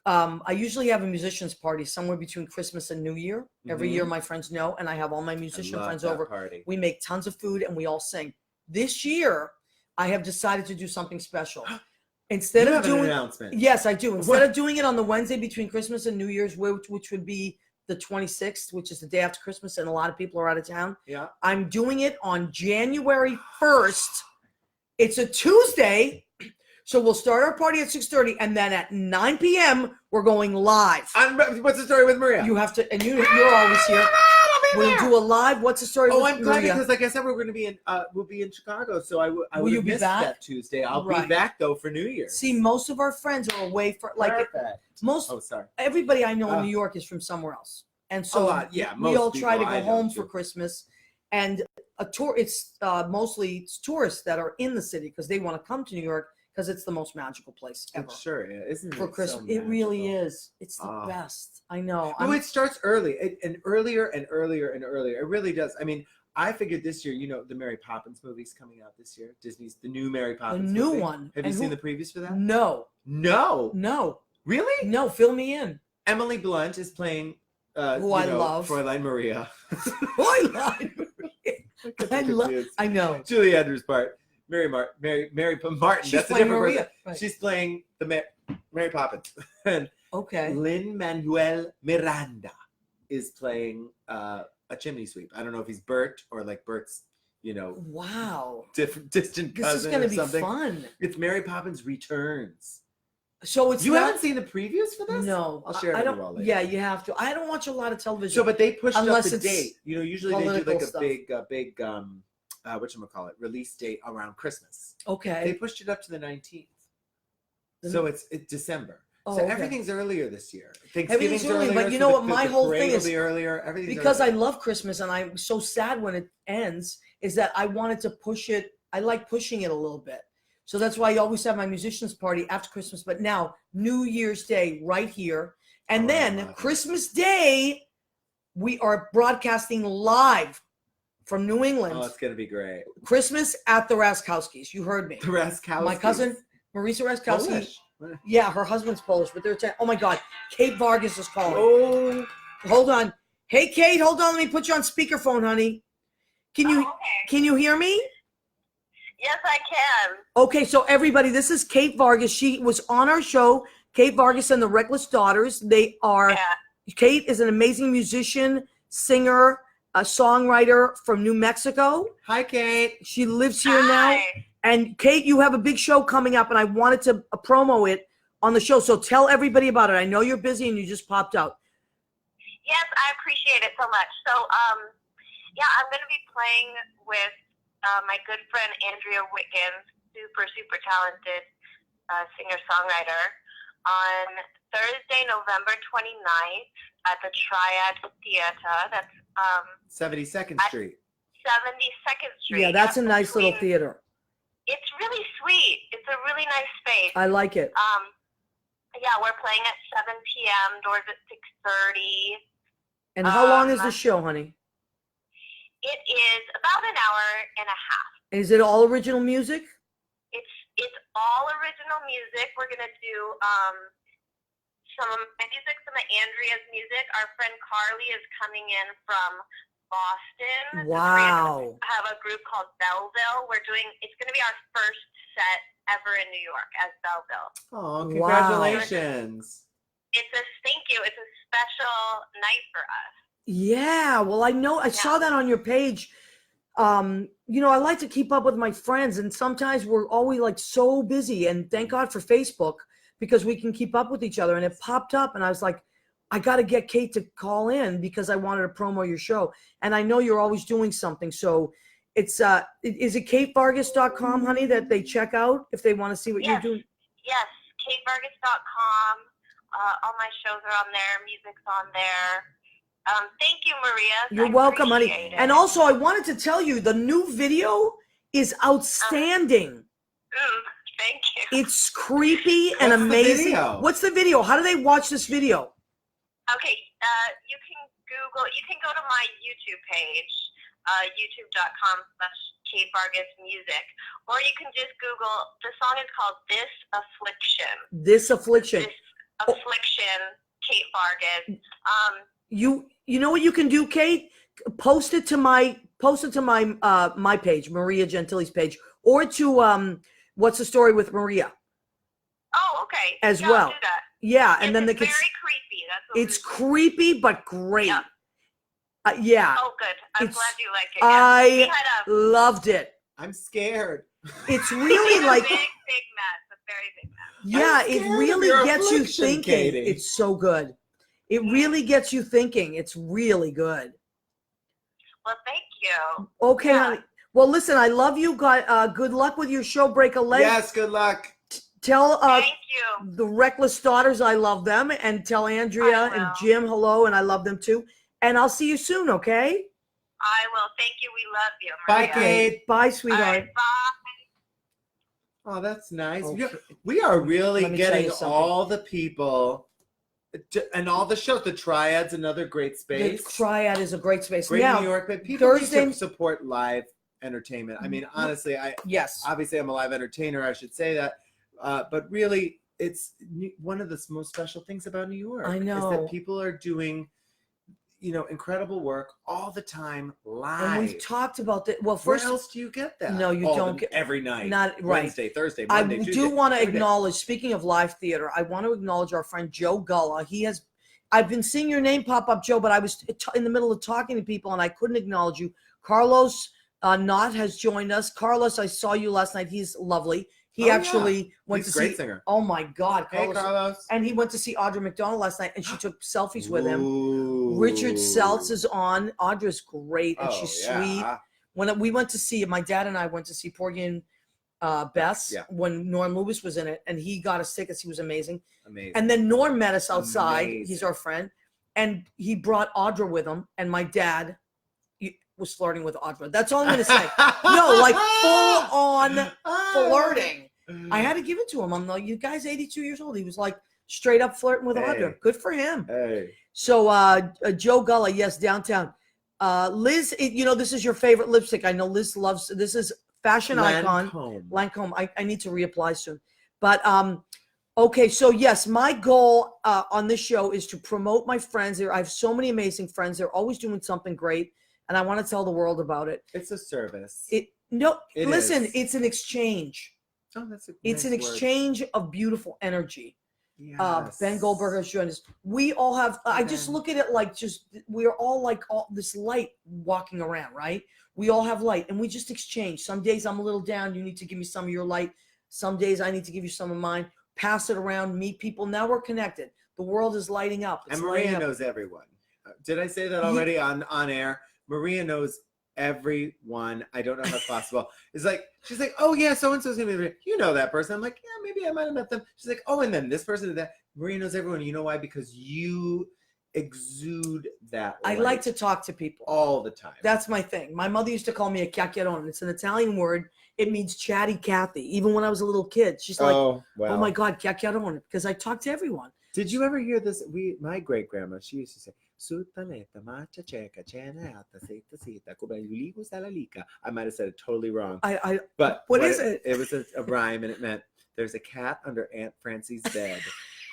Speaker 3: I usually have a musicians party somewhere between Christmas and New Year. Every
Speaker 4: Mhm.
Speaker 3: year, my friends know, and I have all my
Speaker 4: I
Speaker 3: musician
Speaker 4: love
Speaker 3: friends
Speaker 4: that
Speaker 3: over.
Speaker 4: party.
Speaker 3: We make tons of food and we all sing. This year, I have decided to do something special. Instead
Speaker 4: You
Speaker 3: of
Speaker 4: have an
Speaker 3: doing,
Speaker 4: announcement.
Speaker 3: yes, I do. Instead
Speaker 4: What?
Speaker 3: of doing it on the Wednesday between Christmas and New Year's, which would be the 26th, which is the day after Christmas, and a lot of people are out of town.
Speaker 4: Yeah.
Speaker 3: I'm doing it on January 1st. It's a Tuesday. So we'll start our party at 6:30, and then at 9 p.m. we're going live.
Speaker 4: What's the story with Maria?
Speaker 3: You have to, and you're always here. We'll do a live. What's the story?
Speaker 4: Oh,
Speaker 3: with
Speaker 4: I'm glad
Speaker 3: Maria?
Speaker 4: because, like I said, we're going to be we'll be in Chicago, so I
Speaker 3: Will
Speaker 4: would
Speaker 3: you
Speaker 4: have
Speaker 3: be
Speaker 4: missed
Speaker 3: back?
Speaker 4: that Tuesday. I'll
Speaker 3: Right.
Speaker 4: be back though for New Year's.
Speaker 3: See, most of our friends are away for
Speaker 4: Perfect.
Speaker 3: most.
Speaker 4: Oh, sorry.
Speaker 3: Everybody I know in
Speaker 4: Oh.
Speaker 3: New York is from somewhere else, and
Speaker 4: A
Speaker 3: so
Speaker 4: lot, yeah,
Speaker 3: we
Speaker 4: most
Speaker 3: all try to
Speaker 4: people
Speaker 3: go
Speaker 4: I know
Speaker 3: home
Speaker 4: too.
Speaker 3: for Christmas. And a tour. It's mostly tourists that are in the city because they want to come to New York because it's the most magical place ever.
Speaker 4: It sure is, isn't
Speaker 3: For
Speaker 4: it?
Speaker 3: Christmas.
Speaker 4: So
Speaker 3: It really
Speaker 4: magical.
Speaker 3: is. It's the
Speaker 4: Ah.
Speaker 3: best. I know.
Speaker 4: No, it starts early and earlier and earlier and earlier. It really does. I mean, I figured this year, the Mary Poppins movie's coming out this year. Disney's the new Mary Poppins
Speaker 3: new
Speaker 4: movie.
Speaker 3: one.
Speaker 4: Have
Speaker 3: And
Speaker 4: you seen
Speaker 3: who-
Speaker 4: the previews for that?
Speaker 3: No,
Speaker 4: No. Really?
Speaker 3: no. Fill me in.
Speaker 4: Emily Blunt is playing
Speaker 3: Who I love.
Speaker 4: Fräulein Maria.
Speaker 3: I love. I love.
Speaker 4: Confused.
Speaker 3: I know.
Speaker 4: Julie Andrews' part. Mary Martin.
Speaker 3: She's
Speaker 4: That's a
Speaker 3: playing
Speaker 4: different
Speaker 3: Maria.
Speaker 4: person.
Speaker 3: Right.
Speaker 4: She's playing the Mary Poppins. And
Speaker 3: Okay.
Speaker 4: Lin-Manuel Miranda is playing a chimney sweep. I don't know if he's Bert or like Bert's,
Speaker 3: Wow.
Speaker 4: distant
Speaker 3: This
Speaker 4: cousin
Speaker 3: is gonna
Speaker 4: or
Speaker 3: be
Speaker 4: something.
Speaker 3: fun.
Speaker 4: It's Mary Poppins Returns.
Speaker 3: So it's
Speaker 4: You
Speaker 3: not.
Speaker 4: haven't seen the previews for this?
Speaker 3: No,
Speaker 4: I'll share
Speaker 3: I
Speaker 4: it with
Speaker 3: don't.
Speaker 4: you all later.
Speaker 3: Yeah, you have to. I don't watch a lot of television.
Speaker 4: So, but they pushed
Speaker 3: Unless
Speaker 4: up the
Speaker 3: it's
Speaker 4: date. Usually they do
Speaker 3: political
Speaker 4: like a
Speaker 3: stuff.
Speaker 4: big whatchamacallit, release date around Christmas. They
Speaker 3: okay.
Speaker 4: pushed it up to the 19th.
Speaker 3: The-
Speaker 4: So it's December.
Speaker 3: Oh,
Speaker 4: So
Speaker 3: okay.
Speaker 4: everything's earlier this year.
Speaker 3: Everything's
Speaker 4: Thanksgiving's
Speaker 3: early,
Speaker 4: earlier.
Speaker 3: but you
Speaker 4: so
Speaker 3: know what? My
Speaker 4: the
Speaker 3: whole
Speaker 4: parade
Speaker 3: thing
Speaker 4: will
Speaker 3: is-
Speaker 4: be earlier. Everything's
Speaker 3: Because I
Speaker 4: earlier.
Speaker 3: love Christmas and I'm so sad when it ends, is that I wanted to push it. I like pushing it a little bit. So that's why I always have my musicians party after Christmas. But now, New Year's Day right here. And
Speaker 4: Oh, I
Speaker 3: then
Speaker 4: love it.
Speaker 3: Christmas Day, we are broadcasting live from New England.
Speaker 4: Oh, it's gonna be great.
Speaker 3: Christmas at the Raskowskis. You heard me.
Speaker 4: The Raskowskis.
Speaker 3: My cousin, Marisa Raskowski.
Speaker 4: Polish.
Speaker 3: Yeah, her husband's Polish, but they're oh my God, Kate Vargas is calling.
Speaker 4: Oh,
Speaker 3: Hold on. Hey, Kate, hold on. Let me put you on speakerphone, honey. Can you hear me?
Speaker 5: Yes, I can.
Speaker 3: Okay, so everybody, this is Kate Vargas. She was on our show, Kate Vargas and the Reckless Daughters. They are.
Speaker 5: Yeah.
Speaker 3: Kate is an amazing musician, singer, a songwriter from New Mexico.
Speaker 4: hi, Kate.
Speaker 3: She lives here now.
Speaker 5: Hi.
Speaker 3: And Kate, you have a big show coming up, and I wanted to promo it on the show. So tell everybody about it. I know you're busy and you just popped out.
Speaker 5: Yes, I appreciate it so much. So, yeah, I'm going to be playing with my good friend Andrea Wiggins, super talented singer-songwriter, on Thursday, November 29th at the Triad Theater. That's
Speaker 4: 72nd Street.
Speaker 5: 72nd Street.
Speaker 3: Yeah, that's a nice little
Speaker 5: between-
Speaker 3: theater.
Speaker 5: It's really sweet. It's a really nice space.
Speaker 3: I like it.
Speaker 5: Yeah, we're playing at 7 p.m. Doors at 6:30.
Speaker 3: And how long is the show, honey?
Speaker 5: It is about an hour and a half.
Speaker 3: Is it all original music?
Speaker 5: It's all original music. We're gonna do some of my music, some of Andrea's music. Our friend Carly is coming in from Boston.
Speaker 3: Wow.
Speaker 5: We have a group called Belleville. It's gonna be our first set ever in New York as Belleville.
Speaker 4: Oh,
Speaker 3: Wow.
Speaker 4: congratulations.
Speaker 5: Thank you. It's a special night for us.
Speaker 3: Yeah, well, I know I saw that on your page. You know, I like to keep up with my friends, and sometimes we're always like so busy, and thank God for Facebook because we can keep up with each other. And it popped up, and I was like, I got to get Kate to call in because I wanted to promo your show. And I know you're always doing something. So it's, is it katevargas.com, honey, that they check out if they want to see what you're doing?
Speaker 5: Yes, katevargas.com. All my shows are on there. Music's on there. Thank you, Maria.
Speaker 3: You're welcome, honey. And also, I wanted to tell you the new video is outstanding.
Speaker 5: Thank you.
Speaker 3: It's creepy and
Speaker 4: What's the
Speaker 3: amazing.
Speaker 4: video?
Speaker 3: What's the video? How do they watch this video?
Speaker 5: Okay, you can go to my YouTube page, youtube.com/Kate Vargas Music, or you can just Google, the song is called This Affliction.
Speaker 3: This Affliction.
Speaker 5: This Affliction, Kate Vargas.
Speaker 3: You know what you can do, Kate? Post it to my my page, Maria Gentili's page, or to What's the Story with Maria?
Speaker 5: Oh, okay.
Speaker 3: As
Speaker 5: Yeah,
Speaker 3: well.
Speaker 5: I'll do that.
Speaker 3: Yeah, and then
Speaker 5: it's
Speaker 3: they can.
Speaker 5: very creepy. That's what
Speaker 3: It's creepy but great.
Speaker 5: Yeah.
Speaker 3: Yeah.
Speaker 5: Oh, good. I'm
Speaker 3: It's-
Speaker 5: glad you like it. Yeah. We had
Speaker 3: Loved it.
Speaker 4: I'm scared.
Speaker 3: It's
Speaker 5: we
Speaker 3: really
Speaker 5: had
Speaker 3: like,
Speaker 5: a big mess, a very big mess.
Speaker 3: yeah,
Speaker 4: I'm
Speaker 3: it
Speaker 4: scared of
Speaker 3: really
Speaker 4: your
Speaker 3: gets you
Speaker 4: affliction,
Speaker 3: thinking.
Speaker 4: Katie.
Speaker 3: It's so good. It really gets you thinking. It's really good.
Speaker 5: Well, thank you.
Speaker 3: Okay,
Speaker 5: Yeah.
Speaker 3: honey. Well, listen, I love you. Good luck with your show, Break a Leg.
Speaker 4: Yes, good luck.
Speaker 3: Tell
Speaker 5: Thank you.
Speaker 3: the Reckless Daughters I love them, and tell Andrea
Speaker 5: I
Speaker 3: and
Speaker 5: will.
Speaker 3: Jim hello, and I love them too. And I'll see you soon, okay?
Speaker 5: I will. Thank you. We love you,
Speaker 4: Bye,
Speaker 5: Maria.
Speaker 4: Kate.
Speaker 3: Bye,
Speaker 5: All
Speaker 3: sweetheart.
Speaker 5: right, bye.
Speaker 4: Oh, that's nice.
Speaker 3: Okay.
Speaker 4: We are really
Speaker 3: Let me tell
Speaker 4: getting
Speaker 3: you something.
Speaker 4: all the people and all the shows. The Triad's another great
Speaker 3: The
Speaker 4: space.
Speaker 3: Triad is a great space.
Speaker 4: Great
Speaker 3: Now,
Speaker 4: New York, but people
Speaker 3: Thursday-
Speaker 4: need to support live entertainment. I mean, honestly,
Speaker 3: yes.
Speaker 4: obviously I'm a live entertainer. I should say that, but really, it's one of the most special things about New York.
Speaker 3: I
Speaker 4: is
Speaker 3: know.
Speaker 4: that people are doing, incredible work all the time live.
Speaker 3: And we've talked about that. Well,
Speaker 4: Where
Speaker 3: first,
Speaker 4: else do you get that?
Speaker 3: No, you
Speaker 4: All
Speaker 3: don't
Speaker 4: the-
Speaker 3: get-
Speaker 4: every night.
Speaker 3: not right.
Speaker 4: Wednesday, Thursday,
Speaker 3: I
Speaker 4: Monday, Tuesday.
Speaker 3: do want to
Speaker 4: every day.
Speaker 3: acknowledge, speaking of live theater, I want to acknowledge our friend Joe Gulla. I've been seeing your name pop up, Joe, but I was in the middle of talking to people and I couldn't acknowledge you. Carlos Knott has joined us. Carlos, I saw you last night. He's lovely. He
Speaker 4: Oh,
Speaker 3: actually went
Speaker 4: He's
Speaker 3: to
Speaker 4: a great
Speaker 3: see.
Speaker 4: singer.
Speaker 3: Oh my God,
Speaker 4: Hey,
Speaker 3: Carlos!
Speaker 4: Carlos.
Speaker 3: And he went to see Audra McDonald last night, and she took selfies with him.
Speaker 4: Ooh.
Speaker 3: Richard Seltz is on. Audra's great, and
Speaker 4: Oh,
Speaker 3: she's
Speaker 4: yeah.
Speaker 3: sweet. When we went to see, my dad and I went to see Porgy and Bess
Speaker 4: Yeah.
Speaker 3: when Norm Lewis was in it, and he got us tickets. He was amazing.
Speaker 4: Amazing.
Speaker 3: And then Norm met us outside.
Speaker 4: Amazing.
Speaker 3: He's our friend, and he brought Audra with him. And my dad was flirting with Audra. That's all I'm gonna say. No, like full on flirting. I had to give it to him. I'm like, you guy's 82 years old. He was like straight up flirting with Audra.
Speaker 4: Hey.
Speaker 3: Good for him.
Speaker 4: Hey.
Speaker 3: So Joe Gulla, yes, downtown. Liz, this is your favorite lipstick. I know Liz loves this. Is fashion icon Lancome. I need to reapply soon. But okay, so yes, my goal on this show is to promote my friends. I have so many amazing friends. They're always doing something great, and I want to tell the world about it.
Speaker 4: It's a service.
Speaker 3: Listen,
Speaker 4: is.
Speaker 3: it's an exchange.
Speaker 4: Oh, that's a
Speaker 3: It's
Speaker 4: nice
Speaker 3: an
Speaker 4: word.
Speaker 3: exchange of beautiful energy.
Speaker 4: Yes.
Speaker 3: Ben Goldberg has joined us. We all have, I just
Speaker 4: Ben.
Speaker 3: look at it like we're all like all this light walking around, right? We all have light and we just exchange. Some days I'm a little down. You need to give me some of your light. Some days I need to give you some of mine. Pass it around, meet people. Now we're connected. The world is lighting up. It's
Speaker 4: And Maria
Speaker 3: lighting up.
Speaker 4: knows everyone. Did I say that already on air? Maria knows everyone. I don't know how it's possible. It's like, she's like, oh yeah, so-and-so's gonna be there. You know that person. I'm like, yeah, maybe I might have met them. She's like, oh, and then this person did that. Maria knows everyone. You know why? Because you exude that
Speaker 3: I
Speaker 4: light
Speaker 3: like to talk to people.
Speaker 4: all the time.
Speaker 3: That's my thing. My mother used to call me a chiacchierone. It's an Italian word. It means chatty Cathy. Even when I was a little kid, she's like,
Speaker 4: oh, well.
Speaker 3: oh my God, chiacchierone, because I talk to everyone.
Speaker 4: Did you ever hear this? My great grandma, she used to say, "Sutaleta macha checa cheneata seta seta kubayuliku salalika." I might have said it totally wrong, but
Speaker 3: what is it?
Speaker 4: It was a rhyme, and it meant there's a cat under Aunt Francie's bed.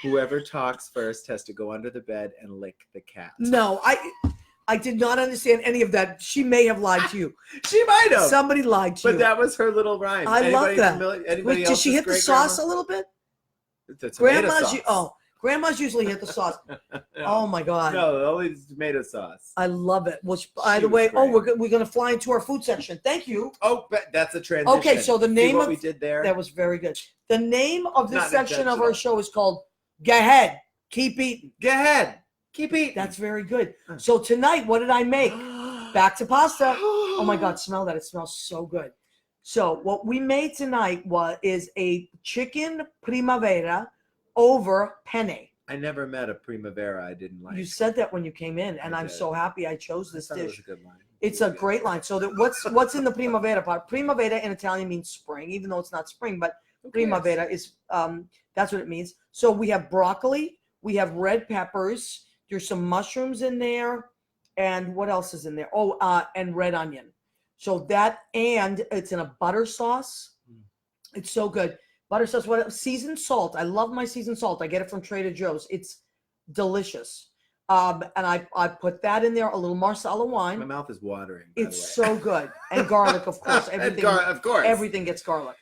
Speaker 4: Whoever talks first has to go under the bed and lick the cat.
Speaker 3: No, I did not understand any of that. She may have lied to you.
Speaker 4: She might have.
Speaker 3: Somebody lied to
Speaker 4: But
Speaker 3: you.
Speaker 4: that was her little rhyme.
Speaker 3: I love that.
Speaker 4: Anybody
Speaker 3: Wait, did she hit the sauce a little bit?
Speaker 4: The tomato
Speaker 3: Grandma's,
Speaker 4: sauce.
Speaker 3: Grandma's usually hit the sauce. Oh my God.
Speaker 4: No, always tomato sauce.
Speaker 3: I love it. Which, by
Speaker 4: She
Speaker 3: the
Speaker 4: was
Speaker 3: way,
Speaker 4: great.
Speaker 3: we're going to fly into our food section. Thank you.
Speaker 4: Oh, but that's a transition.
Speaker 3: Okay, so the
Speaker 4: See
Speaker 3: name
Speaker 4: what
Speaker 3: of
Speaker 4: we did there.
Speaker 3: that was very good. The name of this
Speaker 4: Not
Speaker 3: section of
Speaker 4: intentional.
Speaker 3: our show is called "Go Ahead, Keep Eating."
Speaker 4: Go ahead, keep eating.
Speaker 3: That's very good. So tonight, what did I make? Back to pasta. Oh my God, smell that! It smells so good. So what we made tonight is a chicken primavera over penne.
Speaker 4: I never met a primavera I didn't like.
Speaker 3: You said that when you came in, and
Speaker 4: I
Speaker 3: I'm
Speaker 4: did.
Speaker 3: so happy I chose
Speaker 4: I
Speaker 3: this
Speaker 4: thought it was
Speaker 3: dish.
Speaker 4: a good line.
Speaker 3: It's a great line. So that what's in the primavera part? Primavera in Italian means spring, even though it's not spring, but
Speaker 4: Who cares?
Speaker 3: primavera is that's what it means. So we have broccoli, we have red peppers, there's some mushrooms in there, and what else is in there? Oh, and red onion. So that, and it's in a butter sauce. It's so good. Butter sauce, what seasoned salt. I love my seasoned salt. I get it from Trader Joe's. It's delicious. And I put that in there, a little Marsala wine.
Speaker 4: My mouth is watering. By
Speaker 3: It's
Speaker 4: the way.
Speaker 3: so good. And garlic, of course. Everything,
Speaker 4: of course.
Speaker 3: everything gets garlic.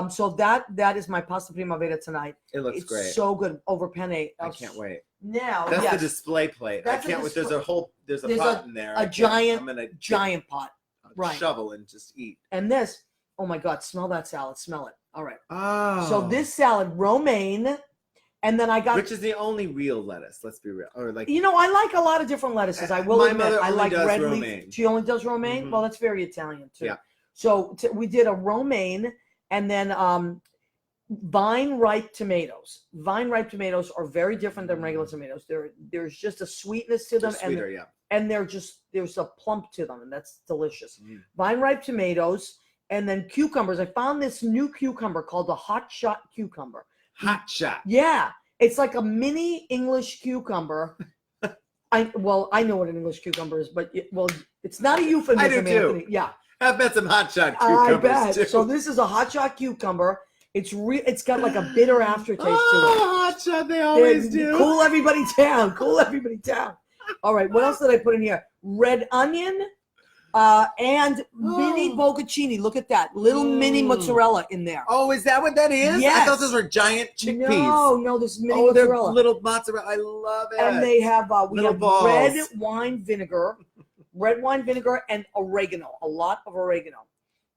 Speaker 3: So that is my pasta primavera tonight.
Speaker 4: It looks
Speaker 3: It's
Speaker 4: great.
Speaker 3: so good over penne.
Speaker 4: I can't wait.
Speaker 3: Now,
Speaker 4: That's
Speaker 3: yes,
Speaker 4: the display plate.
Speaker 3: That's
Speaker 4: I
Speaker 3: a
Speaker 4: can't wait. There's
Speaker 3: There's
Speaker 4: a pot in there.
Speaker 3: a
Speaker 4: I can't-
Speaker 3: giant-
Speaker 4: I'm gonna get
Speaker 3: giant pot.
Speaker 4: a
Speaker 3: right.
Speaker 4: shovel and just eat.
Speaker 3: And this, oh my God, smell that salad. Smell it. All right.
Speaker 4: Oh.
Speaker 3: So this salad, romaine, and then I got,
Speaker 4: which is the only real lettuce. Let's be real. Or like
Speaker 3: you know, I like a lot of different lettuces. I will
Speaker 4: My
Speaker 3: admit,
Speaker 4: mother
Speaker 3: I
Speaker 4: only
Speaker 3: like
Speaker 4: does
Speaker 3: red
Speaker 4: romaine.
Speaker 3: leaf. She only does romaine.
Speaker 4: Mhm.
Speaker 3: Well, that's very Italian too.
Speaker 4: Yeah.
Speaker 3: So we did a romaine, and then vine ripe tomatoes. Vine ripe tomatoes are very different than regular tomatoes. There's just a sweetness to them,
Speaker 4: just sweeter, yeah.
Speaker 3: and there's a plump to them, and that's delicious.
Speaker 4: Mm.
Speaker 3: Vine ripe tomatoes, and then cucumbers. I found this new cucumber called the hot shot cucumber.
Speaker 4: Hot shot.
Speaker 3: Yeah, it's like a mini English cucumber. I know what an English cucumber is, but it's not a euphemism.
Speaker 4: I do too.
Speaker 3: Anthony. Yeah,
Speaker 4: I've met some hot shot
Speaker 3: I
Speaker 4: cucumbers
Speaker 3: bet.
Speaker 4: too.
Speaker 3: So this is a hot shot cucumber. It's got like a bitter aftertaste to it.
Speaker 4: hot shot. They always do.
Speaker 3: Cool everybody down. Cool everybody down. All right, what else did I put in here? Red onion and mini bocconcini. Look at that. Little mini mozzarella in there.
Speaker 4: Oh, is that what that is? I
Speaker 3: Yes.
Speaker 4: thought those were giant chickpeas.
Speaker 3: No, this is mini
Speaker 4: Oh, they're
Speaker 3: mozzarella.
Speaker 4: little mozzarella. I love it.
Speaker 3: And they have we
Speaker 4: Little
Speaker 3: have
Speaker 4: balls.
Speaker 3: red wine vinegar and oregano. A lot of oregano.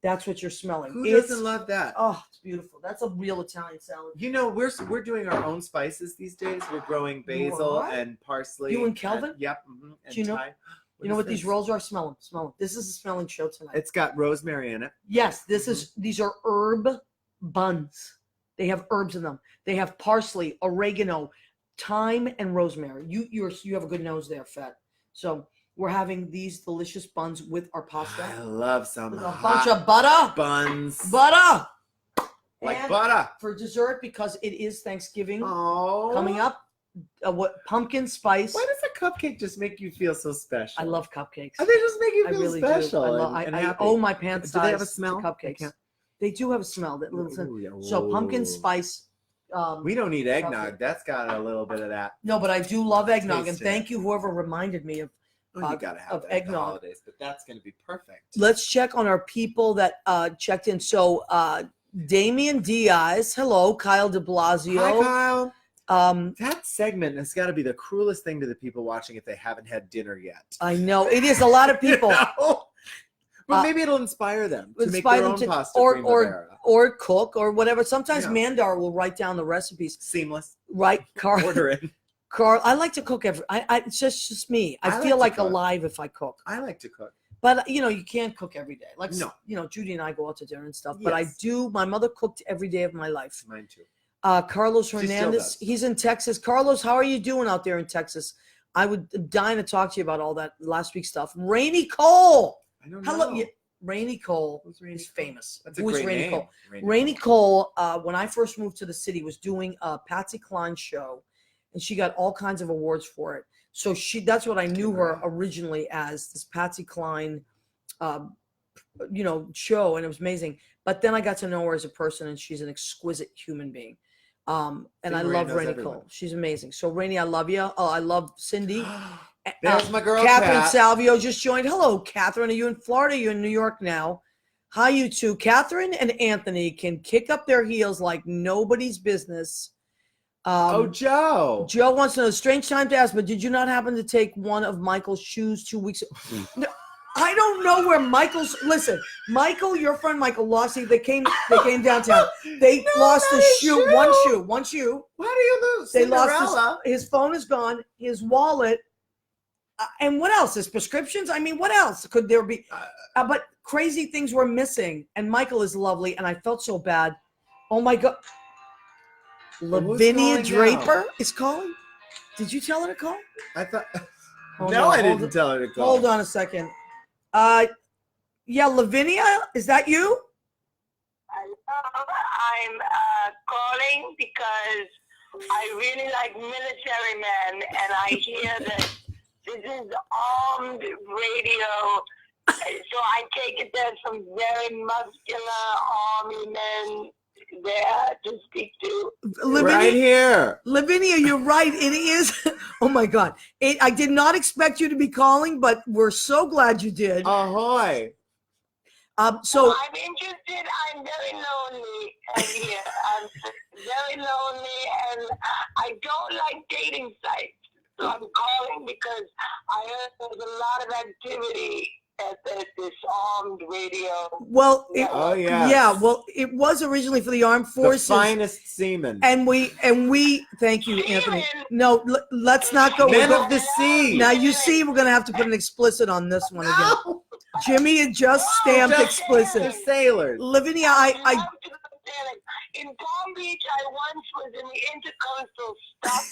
Speaker 3: That's what you're smelling.
Speaker 4: Who
Speaker 3: It's
Speaker 4: doesn't love that?
Speaker 3: oh, it's beautiful. That's a real Italian salad.
Speaker 4: You know, we're doing our own spices these days. We're growing basil
Speaker 3: What?
Speaker 4: and parsley.
Speaker 3: You and Kelvin?
Speaker 4: Yep. And
Speaker 3: Do you know-
Speaker 4: thyme.
Speaker 3: You know
Speaker 4: is
Speaker 3: what these
Speaker 4: this?
Speaker 3: rolls are? Smell them. Smell them. This is a smelling show tonight.
Speaker 4: It's got rosemary in it.
Speaker 3: Yes,
Speaker 4: Mm-hmm.
Speaker 3: these are herb buns. They have herbs in them. They have parsley, oregano, thyme, and rosemary. You have a good nose there, Fat. So we're having these delicious buns with our
Speaker 4: I
Speaker 3: pasta.
Speaker 4: love some
Speaker 3: With a
Speaker 4: hot
Speaker 3: bunch of butter.
Speaker 4: buns.
Speaker 3: Butter.
Speaker 4: Like
Speaker 3: And
Speaker 4: butter.
Speaker 3: for dessert, because it is Thanksgiving
Speaker 4: Oh.
Speaker 3: coming up, what pumpkin spice.
Speaker 4: Why does a cupcake just make you feel so special?
Speaker 3: I love cupcakes.
Speaker 4: And they just make you
Speaker 3: I
Speaker 4: feel
Speaker 3: really
Speaker 4: special.
Speaker 3: do.
Speaker 4: and
Speaker 3: I
Speaker 4: happy.
Speaker 3: owe my pants
Speaker 4: Do they have a
Speaker 3: size to
Speaker 4: smell? I
Speaker 3: cupcakes.
Speaker 4: can't-
Speaker 3: They do have a smell. That little.
Speaker 4: Ooh, yeah.
Speaker 3: So pumpkin
Speaker 4: Ooh.
Speaker 3: spice.
Speaker 4: We don't need eggnog.
Speaker 3: chocolate.
Speaker 4: That's got a little bit of that.
Speaker 3: No, but I do love eggnog, and
Speaker 4: Taste it.
Speaker 3: thank you whoever reminded me of.
Speaker 4: Oh, you gotta have
Speaker 3: of
Speaker 4: that at the
Speaker 3: eggnog.
Speaker 4: holidays, but that's gonna be perfect.
Speaker 3: Let's check on our people that checked in. So Damian Diaz, hello, Kyle De
Speaker 4: Hi,
Speaker 3: Blasio.
Speaker 4: Kyle.
Speaker 3: Um,
Speaker 4: That segment has got to be the cruelest thing to the people watching if they haven't had dinner yet.
Speaker 3: I know it is a lot of people.
Speaker 4: You know? But
Speaker 3: Uh,
Speaker 4: maybe it'll inspire them to make
Speaker 3: inspire
Speaker 4: their
Speaker 3: them
Speaker 4: own
Speaker 3: to-
Speaker 4: pasta
Speaker 3: or-
Speaker 4: primavera.
Speaker 3: or cook or whatever. Sometimes
Speaker 4: Yeah.
Speaker 3: Mandar will write down the recipes.
Speaker 4: Seamless.
Speaker 3: Right, Carl.
Speaker 4: Order it.
Speaker 3: Carl, I like to cook every. It's just me. I
Speaker 4: I
Speaker 3: feel
Speaker 4: like
Speaker 3: like
Speaker 4: to cook.
Speaker 3: alive if I cook.
Speaker 4: I like to cook.
Speaker 3: But you can't cook every day. Like
Speaker 4: No.
Speaker 3: Judy and I go out to dinner and stuff. But I
Speaker 4: Yes.
Speaker 3: do. My mother cooked every day of my life.
Speaker 4: Mine too.
Speaker 3: Carlos
Speaker 4: still
Speaker 3: Hernandez,
Speaker 4: does.
Speaker 3: he's in Texas. Carlos, how are you doing out there in Texas? I would dying to talk to you about all that last week stuff. Rainy Cole,
Speaker 4: I don't
Speaker 3: hello,
Speaker 4: know.
Speaker 3: Rainy Cole
Speaker 4: Who's Rainey
Speaker 3: is
Speaker 4: Cole?
Speaker 3: famous.
Speaker 4: That's a
Speaker 3: Who is
Speaker 4: great
Speaker 3: Rainey
Speaker 4: name.
Speaker 3: Cole? Rainey Cole, when I first moved to the city, was doing a Patsy Cline show, and she got all kinds of awards for it. So that's what I knew her originally as, this Patsy Cline, show, and it was amazing. But then I got to know her as a person, and she's an exquisite human being. And
Speaker 4: See,
Speaker 3: I
Speaker 4: Rainey
Speaker 3: love
Speaker 4: knows
Speaker 3: Rainey
Speaker 4: everyone.
Speaker 3: Cole. She's amazing. So Rainey, I love you. Oh, I love Cindy.
Speaker 4: There's my girl,
Speaker 3: Catherine
Speaker 4: Kat.
Speaker 3: Salvio just joined. Hello, Catherine. Are you in Florida? You're in New York now. Hi, you two. Catherine and Anthony can kick up their heels like nobody's business.
Speaker 4: Oh, Joe.
Speaker 3: Joe wants to know, strange time to ask, but did you not happen to take one of Michael's shoes 2 weeks ago? No, I don't know where Michael's, listen, Michael, your friend Michael lost it. They came downtown. They lost
Speaker 4: not
Speaker 3: the
Speaker 4: a
Speaker 3: shoe,
Speaker 4: shoe.
Speaker 3: one shoe.
Speaker 4: Why do you lose?
Speaker 3: They lost
Speaker 4: Cinderella?
Speaker 3: his phone is gone, his wallet. And what else? His prescriptions? I mean, what else could there be? But crazy things were missing. And Michael is lovely, and I felt so bad. Oh my God. Lavinia
Speaker 4: calling
Speaker 3: Draper
Speaker 4: now?
Speaker 3: is calling? Did you tell her to call?
Speaker 4: I thought.
Speaker 3: Oh,
Speaker 4: no, I
Speaker 3: hold
Speaker 4: didn't tell her to call.
Speaker 3: Hold on a second. Yeah, Lavinia, is that you?
Speaker 5: I'm calling because I really like military men, and I hear that this is armed radio. So I take it there's some very muscular army men there to speak to.
Speaker 3: Lavinia,
Speaker 4: Right here.
Speaker 3: Lavinia, you're right. It is. Oh my God. I did not expect you to be calling, but we're so glad you did.
Speaker 4: Ahoy.
Speaker 3: So
Speaker 5: I'm interested. I'm very lonely here. I'm very lonely, and I don't like dating sites. So I'm calling because I heard there's a lot of activity at this armed radio.
Speaker 3: well,
Speaker 4: Oh, yeah.
Speaker 3: yeah. Well, it was originally for the armed forces,
Speaker 4: The finest seamen.
Speaker 3: and we thank you, Anthony. No, let's not go.
Speaker 4: Men
Speaker 3: we're
Speaker 4: of the sea.
Speaker 3: Now you see, we're gonna have to put an explicit on this one again.
Speaker 4: No.
Speaker 3: Jimmy had just stamped
Speaker 4: Just the
Speaker 3: explicit.
Speaker 4: sailors.
Speaker 3: Lavinia,
Speaker 5: love
Speaker 3: I
Speaker 5: to go sailing. In Palm Beach, I once was in the intercoastal stuck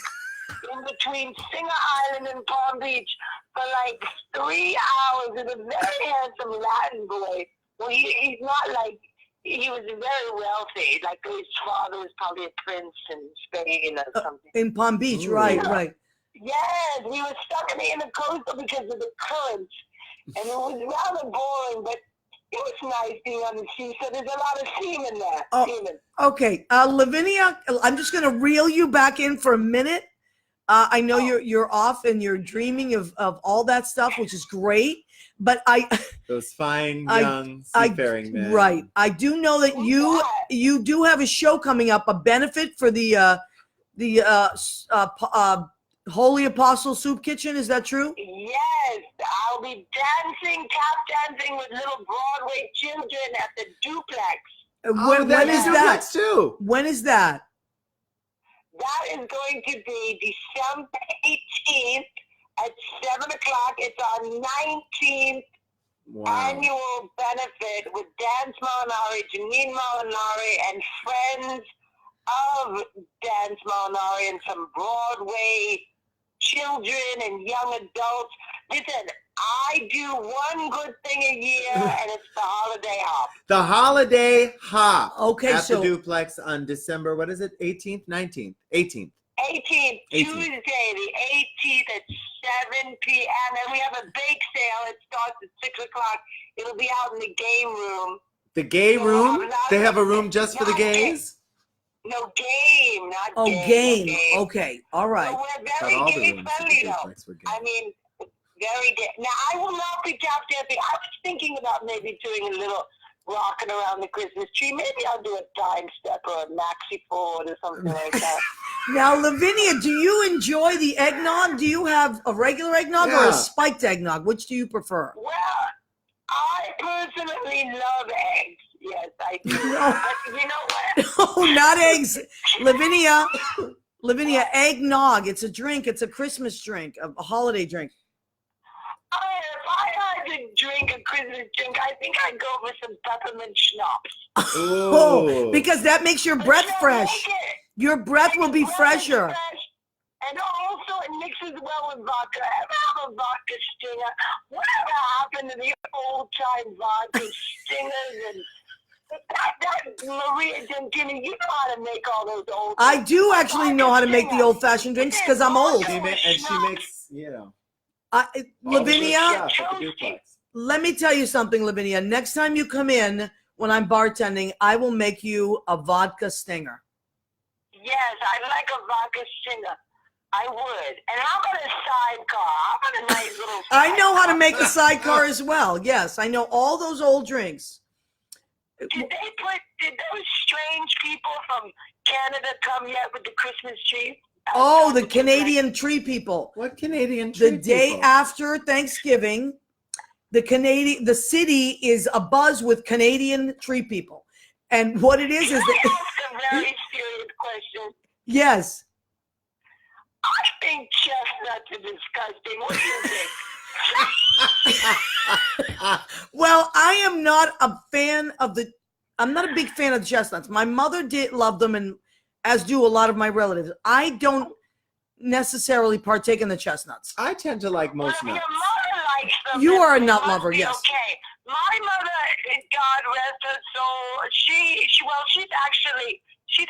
Speaker 5: in between Singer Island and Palm Beach for like 3 hours with a very handsome Latin boy. Well, he's not like, he was very wealthy. Like his father was probably a prince in Spain or something.
Speaker 3: in Palm Beach,
Speaker 4: Ooh.
Speaker 3: right.
Speaker 5: Yes, we were stuck in the intercoastal because of the currents. And it was rather boring, but it was nice being on the sea. So there's a lot of seamen there.
Speaker 3: Oh.
Speaker 5: Seamen.
Speaker 3: Okay, Lavinia, I'm just gonna reel you back in for a minute. I know you're off and you're dreaming of all that stuff, which is great. But
Speaker 4: Those fine
Speaker 3: I-
Speaker 4: young seafaring men.
Speaker 3: right, I do know that you do have a show coming up, a benefit for the Holy Apostle Soup Kitchen. Is that true?
Speaker 5: Yes, I'll be tap dancing with little Broadway children at the duplex.
Speaker 3: When is that?
Speaker 4: Duplex too.
Speaker 3: When is that?
Speaker 5: That is going to be December 18th at 7 o'clock. It's our 19th
Speaker 4: Wow.
Speaker 5: annual benefit with Dan Molinari, Janine Molinari, and friends of Dan Molinari and some Broadway children and young adults. Listen, I do one good thing a year, and it's the holiday hop.
Speaker 4: The holiday hop.
Speaker 3: Okay,
Speaker 4: at
Speaker 3: so
Speaker 4: the duplex on December, what is it? 18th, 19th, 18th.
Speaker 5: 18th,
Speaker 4: 18th.
Speaker 5: Tuesday, the 18th at 7 p.m. And we have a bake sale. It starts at 6 o'clock. It'll be out in the game room.
Speaker 4: The gay
Speaker 5: So
Speaker 4: room?
Speaker 5: I'm not-
Speaker 4: They have a room just for the
Speaker 5: not gay.
Speaker 4: gays?
Speaker 5: No game, not
Speaker 3: oh,
Speaker 5: game.
Speaker 3: game.
Speaker 5: no game.
Speaker 3: Okay, all right.
Speaker 5: So we're
Speaker 4: Thought
Speaker 5: very
Speaker 4: all the
Speaker 5: gay
Speaker 4: rooms at the
Speaker 5: friendly, though.
Speaker 4: duplex were gay.
Speaker 5: I mean, very gay. Now, I will not be tap dancing. I was thinking about maybe doing a little rocking around the Christmas tree. Maybe I'll do a dime step or a maxi forward or something like that.
Speaker 3: Now, Lavinia, do you enjoy the eggnog? Do you have a regular eggnog or
Speaker 4: Yeah.
Speaker 3: a spiked eggnog? Which do you prefer?
Speaker 5: Well, I personally love eggs. Yes, I do.
Speaker 3: No.
Speaker 5: But you know what?
Speaker 3: Oh, not eggs. Lavinia, eggnog. It's a drink. It's a Christmas drink, a holiday drink.
Speaker 5: If I had to drink a Christmas drink, I think I'd go for some peppermint schnapps.
Speaker 3: Oh,
Speaker 4: Ooh.
Speaker 3: because that makes your breath
Speaker 5: You know,
Speaker 3: fresh.
Speaker 5: make it-
Speaker 3: Your breath will be
Speaker 5: breath is
Speaker 3: fresher.
Speaker 5: fresh, and also it mixes well with vodka. Ever have a vodka stinger? Whatever happened to the old-time vodka stingers and that Maria Gentini? You know how to make all those old.
Speaker 3: I do actually know how to make the old-fashioned drinks because I'm old.
Speaker 4: She makes, you know.
Speaker 3: Lavinia,
Speaker 4: stuff at the duplex.
Speaker 3: let me tell you something, Lavinia. Next time you come in when I'm bartending, I will make you a vodka stinger.
Speaker 5: Yes, I like a vodka stinger. I would. And how about a sidecar? How about a nice little sidecar?
Speaker 3: I know how to make a sidecar as well. Yes, I know all those old drinks.
Speaker 5: Did those strange people from Canada come yet with the Christmas tree?
Speaker 3: Oh, the Canadian tree people.
Speaker 4: What Canadian tree
Speaker 3: The day
Speaker 4: people?
Speaker 3: after Thanksgiving, the city is abuzz with Canadian tree people. And what it is
Speaker 5: Can I
Speaker 3: that
Speaker 5: ask a very serious question?
Speaker 3: yes.
Speaker 5: I think chestnuts are disgusting. What do you think?
Speaker 3: Well, I am not a fan of I'm not a big fan of the chestnuts. My mother did love them, and as do a lot of my relatives. I don't necessarily partake in the chestnuts.
Speaker 4: I tend to like
Speaker 5: Well,
Speaker 4: most
Speaker 5: if your
Speaker 4: nuts.
Speaker 5: mother likes them,
Speaker 3: You
Speaker 5: then
Speaker 3: are a
Speaker 5: they
Speaker 3: nut
Speaker 5: must
Speaker 3: lover,
Speaker 5: be
Speaker 3: yes.
Speaker 5: Okay. My mother, God rest her soul, she's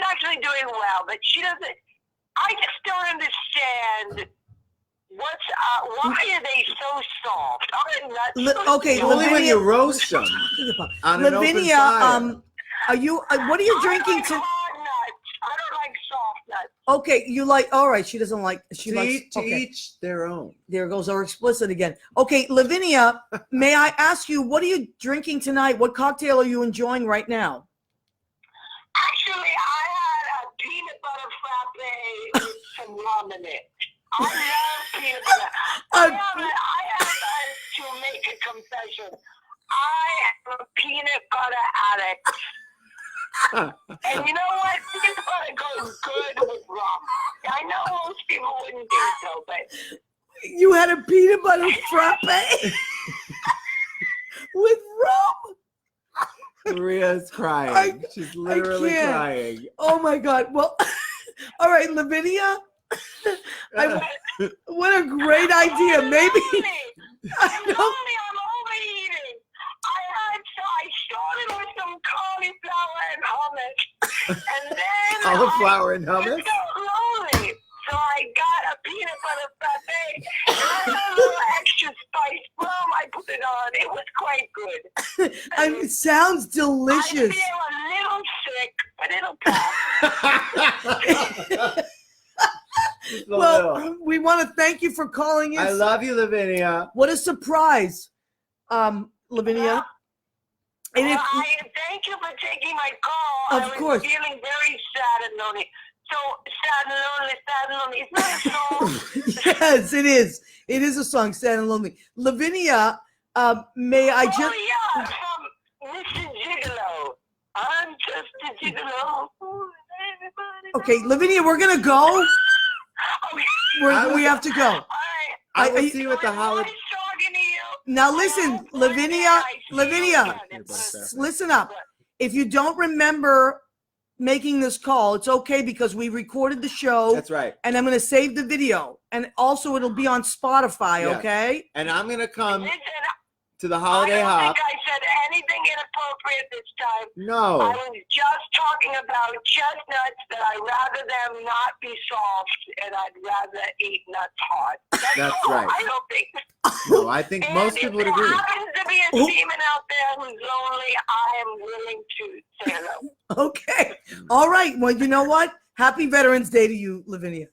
Speaker 5: actually doing well, but she doesn't. I just don't understand why are they so soft? Are nuts
Speaker 3: Okay,
Speaker 5: so
Speaker 4: Only when
Speaker 3: Lavinia-
Speaker 4: you roast them on an open
Speaker 3: Lavinia,
Speaker 4: fire.
Speaker 3: are you? What are you drinking
Speaker 5: I like
Speaker 3: to?
Speaker 5: hard nuts. I don't like soft nuts.
Speaker 3: Okay, you like. All right, she doesn't like. She
Speaker 4: To
Speaker 3: likes. Okay,
Speaker 4: each their own.
Speaker 3: there goes our explicit again. Okay, Lavinia, may I ask you, what are you drinking tonight? What cocktail are you enjoying right now?
Speaker 5: Actually, I had a peanut butter frappe with some rum in it. I love peanut butter. I have to make a confession. I am a peanut butter addict. And you know what? Peanut butter goes good with rum. I know most people wouldn't think so, but
Speaker 3: You had a peanut butter frappe with rum.
Speaker 4: Maria's crying. She's literally
Speaker 3: can't.
Speaker 4: crying.
Speaker 3: Oh my God. Well, all right, Lavinia. What a great idea. Maybe.
Speaker 5: I'm lonely. I'm overeating. I started with some cauliflower and hummus, and then
Speaker 4: Cauliflower and
Speaker 5: I
Speaker 4: hummus?
Speaker 5: just got lonely. So I got a peanut butter frappe and a little extra spice rum. I put it on. It was quite good.
Speaker 3: It sounds
Speaker 5: I
Speaker 3: delicious.
Speaker 5: feel a little sick, but it'll pass.
Speaker 3: Well, we want to thank you for calling in.
Speaker 4: I love you, Lavinia.
Speaker 3: What a surprise, Lavinia. And
Speaker 5: Well,
Speaker 3: if,
Speaker 5: I thank you for taking my call.
Speaker 3: Of
Speaker 5: I was
Speaker 3: course.
Speaker 5: feeling very sad and lonely. So sad and lonely. It's not a song.
Speaker 3: yes, it is. It is a song, Sad and Lonely. Lavinia, may I just?
Speaker 5: Oh yeah, from Mr. Gigolo. I'm just a gigolo.
Speaker 3: Okay, Lavinia, we're gonna go.
Speaker 5: Okay.
Speaker 3: We have to go.
Speaker 5: All right.
Speaker 4: I
Speaker 3: Are
Speaker 4: will
Speaker 3: you-
Speaker 4: see you at the
Speaker 5: My
Speaker 4: holiday.
Speaker 5: voice talking to you.
Speaker 3: Now listen, Lavinia, Lavinia,
Speaker 5: Listen.
Speaker 3: listen up. If you don't remember making this call, it's okay because we recorded the show
Speaker 4: That's right.
Speaker 3: and I'm going to save the video. And also it'll be on Spotify,
Speaker 4: Yes.
Speaker 3: okay?
Speaker 4: And I'm going to come
Speaker 5: Listen,
Speaker 4: to the
Speaker 5: I
Speaker 4: holiday
Speaker 5: don't
Speaker 4: hop.
Speaker 5: think I said anything inappropriate this time. I
Speaker 4: No.
Speaker 5: was just talking about chestnuts that I'd rather them not be soft and I'd rather eat nuts hard.
Speaker 4: That's
Speaker 5: all.
Speaker 4: right.
Speaker 5: I don't think.
Speaker 4: No, I think
Speaker 5: And
Speaker 4: most
Speaker 5: if
Speaker 4: people would
Speaker 5: there
Speaker 4: agree.
Speaker 5: happens to be a
Speaker 3: Oh.
Speaker 5: seaman out there who's lonely, I am willing to say hello.
Speaker 3: Okay. All right. Well, you know what? Happy Veterans Day to you, Lavinia.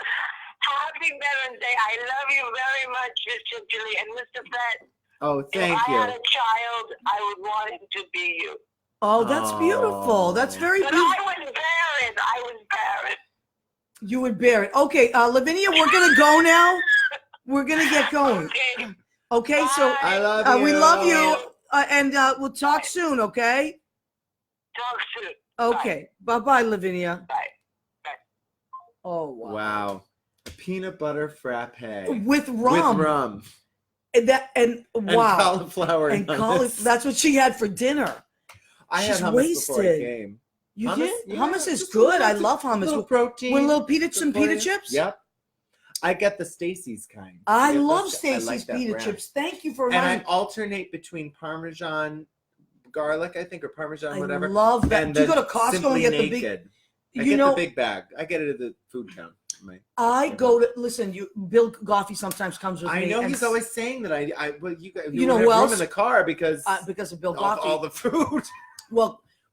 Speaker 5: Happy Veterans Day. I love you very much, Mr. Julie. And Mr. Fett,
Speaker 4: Oh, thank
Speaker 5: if I had
Speaker 4: you.
Speaker 5: a child, I would want him to be you.
Speaker 3: Oh, that's beautiful. That's very
Speaker 5: But
Speaker 3: beautiful.
Speaker 5: I was barren. I was barren.
Speaker 3: You would bear it. Okay, Lavinia, we're going to go now. We're going to get going.
Speaker 5: Okay.
Speaker 3: Okay, so
Speaker 4: I love you.
Speaker 3: we love you. And we'll talk soon, okay?
Speaker 5: Talk soon.
Speaker 3: Okay. Bye-bye, Lavinia.
Speaker 5: Bye.
Speaker 3: Oh, wow.
Speaker 4: Wow. A peanut butter frappe.
Speaker 3: With rum.
Speaker 4: With rum.
Speaker 3: And wow.
Speaker 4: And cauliflower.
Speaker 3: And
Speaker 4: hummus.
Speaker 3: that's what she had for dinner.
Speaker 4: I had
Speaker 3: she's
Speaker 4: hummus before I
Speaker 3: wasted.
Speaker 4: came.
Speaker 3: You
Speaker 4: Hummus?
Speaker 3: did?
Speaker 4: Yeah,
Speaker 3: Hummus is
Speaker 4: just
Speaker 3: good. I
Speaker 4: little-
Speaker 3: love hummus.
Speaker 4: Little
Speaker 3: With
Speaker 4: protein.
Speaker 3: little some pita chips?
Speaker 4: Yep. I get the Stacy's kind.
Speaker 3: I
Speaker 4: get
Speaker 3: love
Speaker 4: those- I
Speaker 3: Stacy's
Speaker 4: like that
Speaker 3: pita
Speaker 4: brand.
Speaker 3: chips. Thank you for
Speaker 4: And I
Speaker 3: reminding me.
Speaker 4: alternate between Parmesan garlic, I think, or Parmesan,
Speaker 3: I
Speaker 4: whatever.
Speaker 3: love that.
Speaker 4: And
Speaker 3: Do you go
Speaker 4: the
Speaker 3: to Costco
Speaker 4: Simply
Speaker 3: and get the big?
Speaker 4: Naked. I
Speaker 3: You
Speaker 4: get
Speaker 3: know,
Speaker 4: the big bag. I get it at the food town.
Speaker 3: I go to listen. Bill Goffey sometimes comes with
Speaker 4: I
Speaker 3: me.
Speaker 4: know
Speaker 3: and
Speaker 4: he's always saying that. Well, you
Speaker 3: You know
Speaker 4: have
Speaker 3: who
Speaker 4: room
Speaker 3: else?
Speaker 4: in the car because
Speaker 3: of Bill
Speaker 4: of
Speaker 3: Goffey.
Speaker 4: all the food.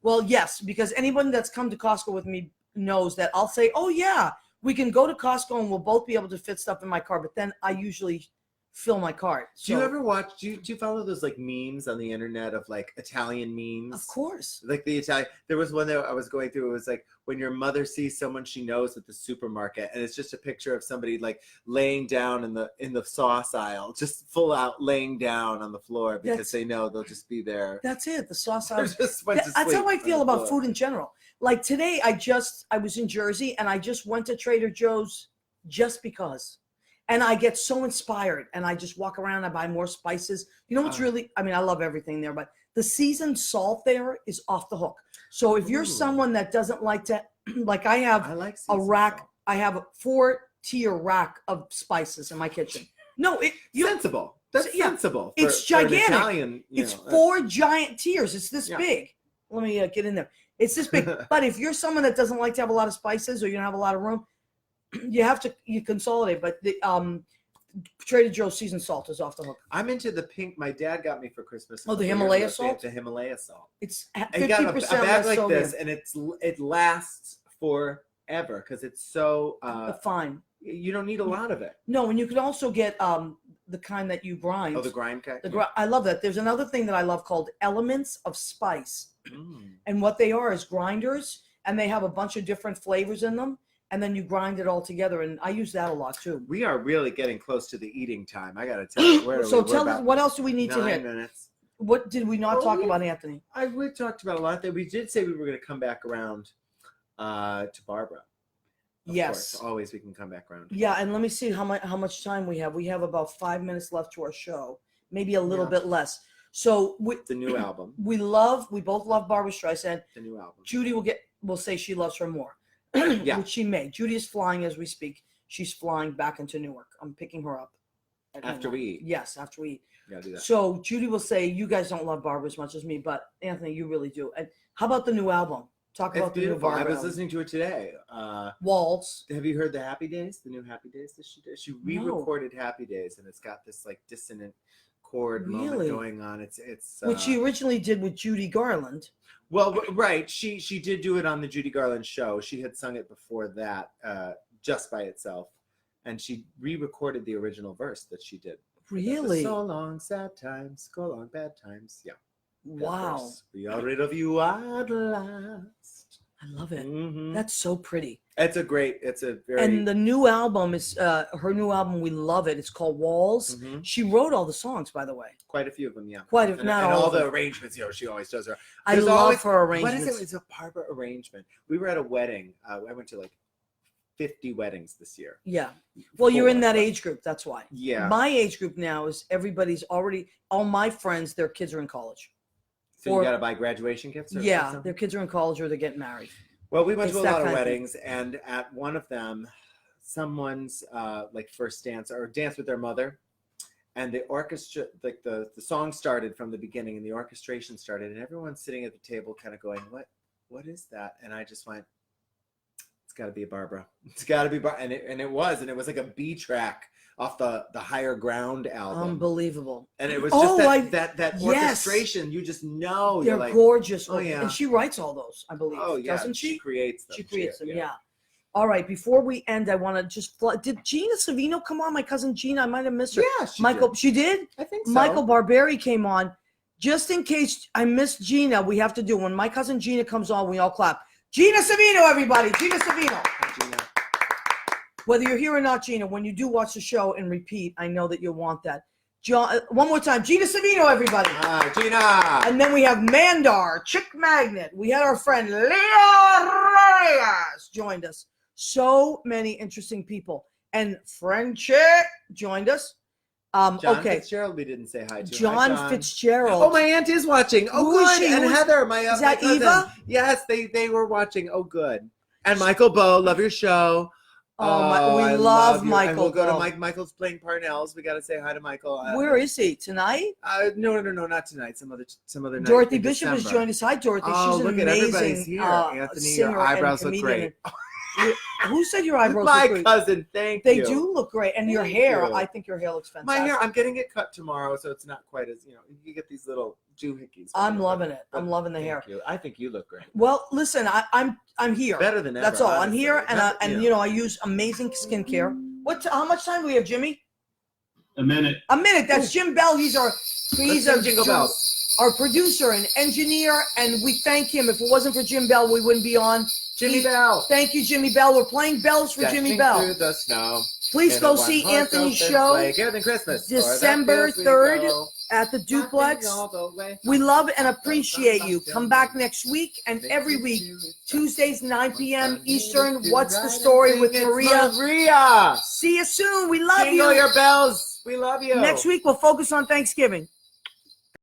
Speaker 3: Well, yes, because anyone that's come to Costco with me knows that I'll say, "Oh yeah, we can go to Costco and we'll both be able to fit stuff in my car." But then I usually fill my cart.
Speaker 4: Do you
Speaker 3: So,
Speaker 4: ever watch? Do you follow those like memes on the internet of like Italian memes?
Speaker 3: of course.
Speaker 4: Like the Italian. There was one that I was going through. It was like when your mother sees someone she knows at the supermarket, and it's just a picture of somebody like laying down in the sauce aisle, just full out laying down on the floor because
Speaker 3: That's-
Speaker 4: they know they'll just be there.
Speaker 3: That's it. The sauce.
Speaker 4: They just went to
Speaker 3: That's how I
Speaker 4: sleep
Speaker 3: feel
Speaker 4: on the
Speaker 3: about
Speaker 4: floor.
Speaker 3: food in general. Like today, I was in Jersey and I just went to Trader Joe's just because. And I get so inspired and I just walk around, I buy more spices. You know what's really, I mean, I love everything there, but the seasoned salt there is off the hook. So if you're
Speaker 4: Ooh.
Speaker 3: someone that doesn't like to, like I have
Speaker 4: I like
Speaker 3: a
Speaker 4: seasoned
Speaker 3: rack,
Speaker 4: salt.
Speaker 3: I have a 4-tier rack of spices in my kitchen. No,
Speaker 4: Sensible. That's
Speaker 3: Yeah.
Speaker 4: sensible.
Speaker 3: It's
Speaker 4: for an
Speaker 3: gigantic.
Speaker 4: Italian,
Speaker 3: it's
Speaker 4: that's-
Speaker 3: 4 giant tiers. It's this
Speaker 4: Yeah.
Speaker 3: big. Let me get in there. It's this big. But if you're someone that doesn't like to have a lot of spices or you don't have a lot of room, you consolidate. But the Trader Joe's seasoned salt is off the hook.
Speaker 4: I'm into the pink. My dad got me for Christmas.
Speaker 3: Oh, the
Speaker 4: a couple
Speaker 3: Himalaya
Speaker 4: years ago,
Speaker 3: salt?
Speaker 4: The Himalaya salt.
Speaker 3: It's
Speaker 4: I
Speaker 3: 50%
Speaker 4: got a bag
Speaker 3: less
Speaker 4: like
Speaker 3: sodium.
Speaker 4: this, and it lasts forever because it's so.
Speaker 3: Fine.
Speaker 4: You don't need a lot of it.
Speaker 3: No, and you can also get the kind that you grind.
Speaker 4: Oh, the grind cut.
Speaker 3: I love that. There's another thing that I love called Elements of Spice.
Speaker 4: Mm.
Speaker 3: And what they are is grinders, and they have a bunch of different flavors in them, and then you grind it all together. And I use that a lot too.
Speaker 4: We are really getting close to the eating time. I got to tell you. Where
Speaker 3: So
Speaker 4: we're
Speaker 3: tell us,
Speaker 4: about
Speaker 3: what else do we need to
Speaker 4: 9
Speaker 3: hit?
Speaker 4: minutes.
Speaker 3: What did we not
Speaker 4: Oh,
Speaker 3: talk
Speaker 4: we-
Speaker 3: about, Anthony?
Speaker 4: We talked about a lot. That we did say we were going to come back around to Barbara. Of
Speaker 3: Yes.
Speaker 4: course. Always we can come back around.
Speaker 3: Yeah, and let me see how much time we have. We have about 5 minutes left to our show, maybe a little
Speaker 4: Yeah.
Speaker 3: bit less. So
Speaker 4: The new album.
Speaker 3: we both love Barbara Streisand.
Speaker 4: The new album.
Speaker 3: Judy will say she loves her more,
Speaker 4: Yeah.
Speaker 3: which she may. Judy is flying as we speak. She's flying back into Newark. I'm picking her up at
Speaker 4: After
Speaker 3: Newark.
Speaker 4: we eat.
Speaker 3: Yes, after we eat.
Speaker 4: Gotta do that.
Speaker 3: So Judy will say, you guys don't love Barbara as much as me, but Anthony, you really do. And how about the new album? Talk
Speaker 4: It's
Speaker 3: about the new
Speaker 4: beautiful.
Speaker 3: Barbara
Speaker 4: I was
Speaker 3: album.
Speaker 4: listening to it today.
Speaker 3: Waltz.
Speaker 4: Have you heard the Happy Days? The new Happy Days that she did. She re-recorded Happy Days, and it's got this like dissonant chord
Speaker 3: Really?
Speaker 4: moment going on. It's
Speaker 3: Which she originally did with Judy Garland.
Speaker 4: well, right. She did do it on the Judy Garland show. She had sung it before that, just by itself, and she re-recorded the original verse that she did.
Speaker 3: Really?
Speaker 4: So long, sad times, go long, bad times. Yeah. that
Speaker 3: Wow.
Speaker 4: verse. We are rid of you at last.
Speaker 3: I love it.
Speaker 4: Mhm.
Speaker 3: That's so pretty.
Speaker 4: It's a very.
Speaker 3: And the new album is her new album. We love it. It's called Walls.
Speaker 4: Mhm.
Speaker 3: She wrote all the songs, by the way.
Speaker 4: Quite a few of them, yeah.
Speaker 3: Quite a
Speaker 4: and,
Speaker 3: not
Speaker 4: and
Speaker 3: all
Speaker 4: all
Speaker 3: of
Speaker 4: the
Speaker 3: them.
Speaker 4: arrangements, she always does her.
Speaker 3: I
Speaker 4: There's
Speaker 3: love
Speaker 4: always-
Speaker 3: her
Speaker 4: What
Speaker 3: arrangements.
Speaker 4: is it? It's a Barbara arrangement. We were at a wedding. I went to like 50 weddings this year.
Speaker 3: Yeah. Well, you're in
Speaker 4: Four,
Speaker 3: that
Speaker 4: but-
Speaker 3: age group. That's why.
Speaker 4: Yeah.
Speaker 3: My age group now is everybody's already. All my friends, their kids are in college.
Speaker 4: So
Speaker 3: or-
Speaker 4: you got to buy graduation gifts? Or
Speaker 3: Yeah,
Speaker 4: something?
Speaker 3: their kids are in college or they're getting married.
Speaker 4: Well, we went
Speaker 3: It's
Speaker 4: to a
Speaker 3: that
Speaker 4: lot of
Speaker 3: kind of thing.
Speaker 4: weddings, and at one of them, someone's like first dance or dance with their mother, and the orchestra, like the song started from the beginning, and the orchestration started, and everyone's sitting at the table, kind of going, "What is that?" And I just went, "It's got to be a Barbara. It's got to be Barbara," and it was like a B track off the Higher Ground album,
Speaker 3: Unbelievable.
Speaker 4: and it was
Speaker 3: Oh,
Speaker 4: just that
Speaker 3: yes.
Speaker 4: orchestration. You just know
Speaker 3: They're
Speaker 4: you're like,
Speaker 3: gorgeous.
Speaker 4: oh, yeah.
Speaker 3: And she writes all those, I believe.
Speaker 4: oh yeah,
Speaker 3: Doesn't she?
Speaker 4: She creates them.
Speaker 3: She creates them, yeah. All right, before we end, I want to just did Gina Savino come on? My cousin Gina, I might have missed her.
Speaker 4: Yeah, she
Speaker 3: Michael,
Speaker 4: did.
Speaker 3: she did?
Speaker 4: I think so.
Speaker 3: Michael Barberi came on. Just in case I missed Gina, we have to do when my cousin Gina comes on, we all clap. Gina Savino, everybody. Gina Savino.
Speaker 4: Gina.
Speaker 3: Whether you're here or not, Gina, when you do watch the show and repeat, I know that you'll want that. John, one more time. Gina Savino, everybody.
Speaker 4: Gina.
Speaker 3: And then we have Mandar, Chick Magnet. We had our friend Leo Reyes joined us. So many interesting people. And Frenchie joined us.
Speaker 4: John
Speaker 3: Okay.
Speaker 4: Fitzgerald, we didn't say hi to.
Speaker 3: John
Speaker 4: Hi,
Speaker 3: Fitzgerald.
Speaker 4: Oh, my aunt is watching. Oh,
Speaker 3: Who is
Speaker 4: good.
Speaker 3: she?
Speaker 4: And
Speaker 3: Who is-
Speaker 4: Heather, my
Speaker 3: is
Speaker 4: my
Speaker 3: that
Speaker 4: cousin.
Speaker 3: Eva?
Speaker 4: Yes, they were watching. Oh, good. And Michael Bowe, love your show.
Speaker 3: Oh, we
Speaker 4: I
Speaker 3: love
Speaker 4: you. And
Speaker 3: Michael
Speaker 4: we'll go to
Speaker 3: Bowe.
Speaker 4: Mike. Michael's playing Parnell's. We got to say hi to Michael.
Speaker 3: Where is he? Tonight?
Speaker 4: No, not tonight. Some other night.
Speaker 3: Dorothy
Speaker 4: in
Speaker 3: Bishop has
Speaker 4: December.
Speaker 3: joined us. Hi, Dorothy.
Speaker 4: Oh,
Speaker 3: She's an
Speaker 4: look at everybody's
Speaker 3: amazing
Speaker 4: here. Anthony,
Speaker 3: singer
Speaker 4: your eyebrows
Speaker 3: and
Speaker 4: look
Speaker 3: comedian.
Speaker 4: great.
Speaker 3: Who said your eyebrows
Speaker 4: My
Speaker 3: look great?
Speaker 4: cousin, thank
Speaker 3: They
Speaker 4: you.
Speaker 3: do look great. And your
Speaker 4: Thank
Speaker 3: hair,
Speaker 4: you.
Speaker 3: I think your hair looks fantastic.
Speaker 4: My hair, I'm getting it cut tomorrow, so it's not quite as, you get these little doohickeys.
Speaker 3: I'm loving it. I'm
Speaker 4: But
Speaker 3: loving the
Speaker 4: thank
Speaker 3: hair.
Speaker 4: you. I think you look great.
Speaker 3: Well, listen, I'm here.
Speaker 4: Better than ever.
Speaker 3: That's all. I'm
Speaker 4: honestly.
Speaker 3: here, and
Speaker 4: Not-
Speaker 3: I use amazing skincare. How much time do we have, Jimmy?
Speaker 6: A minute.
Speaker 3: A minute. That's Jim Bell. He's
Speaker 4: Let's sing Jingle Bells.
Speaker 3: our producer and engineer, and we thank him. If it wasn't for Jim Bell, we wouldn't be on.
Speaker 4: Jimmy Bell.
Speaker 3: Thank you, Jimmy Bell. We're playing bells for Jimmy
Speaker 4: Dashing
Speaker 3: Bell.
Speaker 4: through the snow.
Speaker 3: Please
Speaker 4: in
Speaker 3: go
Speaker 4: a
Speaker 3: see
Speaker 4: one-horse
Speaker 3: Anthony's
Speaker 4: open
Speaker 3: show
Speaker 4: sleigh, Giving Christmas.
Speaker 3: December 3rd at the Duplex.
Speaker 4: All the way.
Speaker 3: We love and appreciate you. Come back next week and every week, Tuesdays, 9 p.m. Eastern. What's the story with Maria?
Speaker 4: Maria.
Speaker 3: See you soon. We love
Speaker 4: Jingle
Speaker 3: you.
Speaker 4: your bells. We love you.
Speaker 3: Next week, we'll focus on Thanksgiving.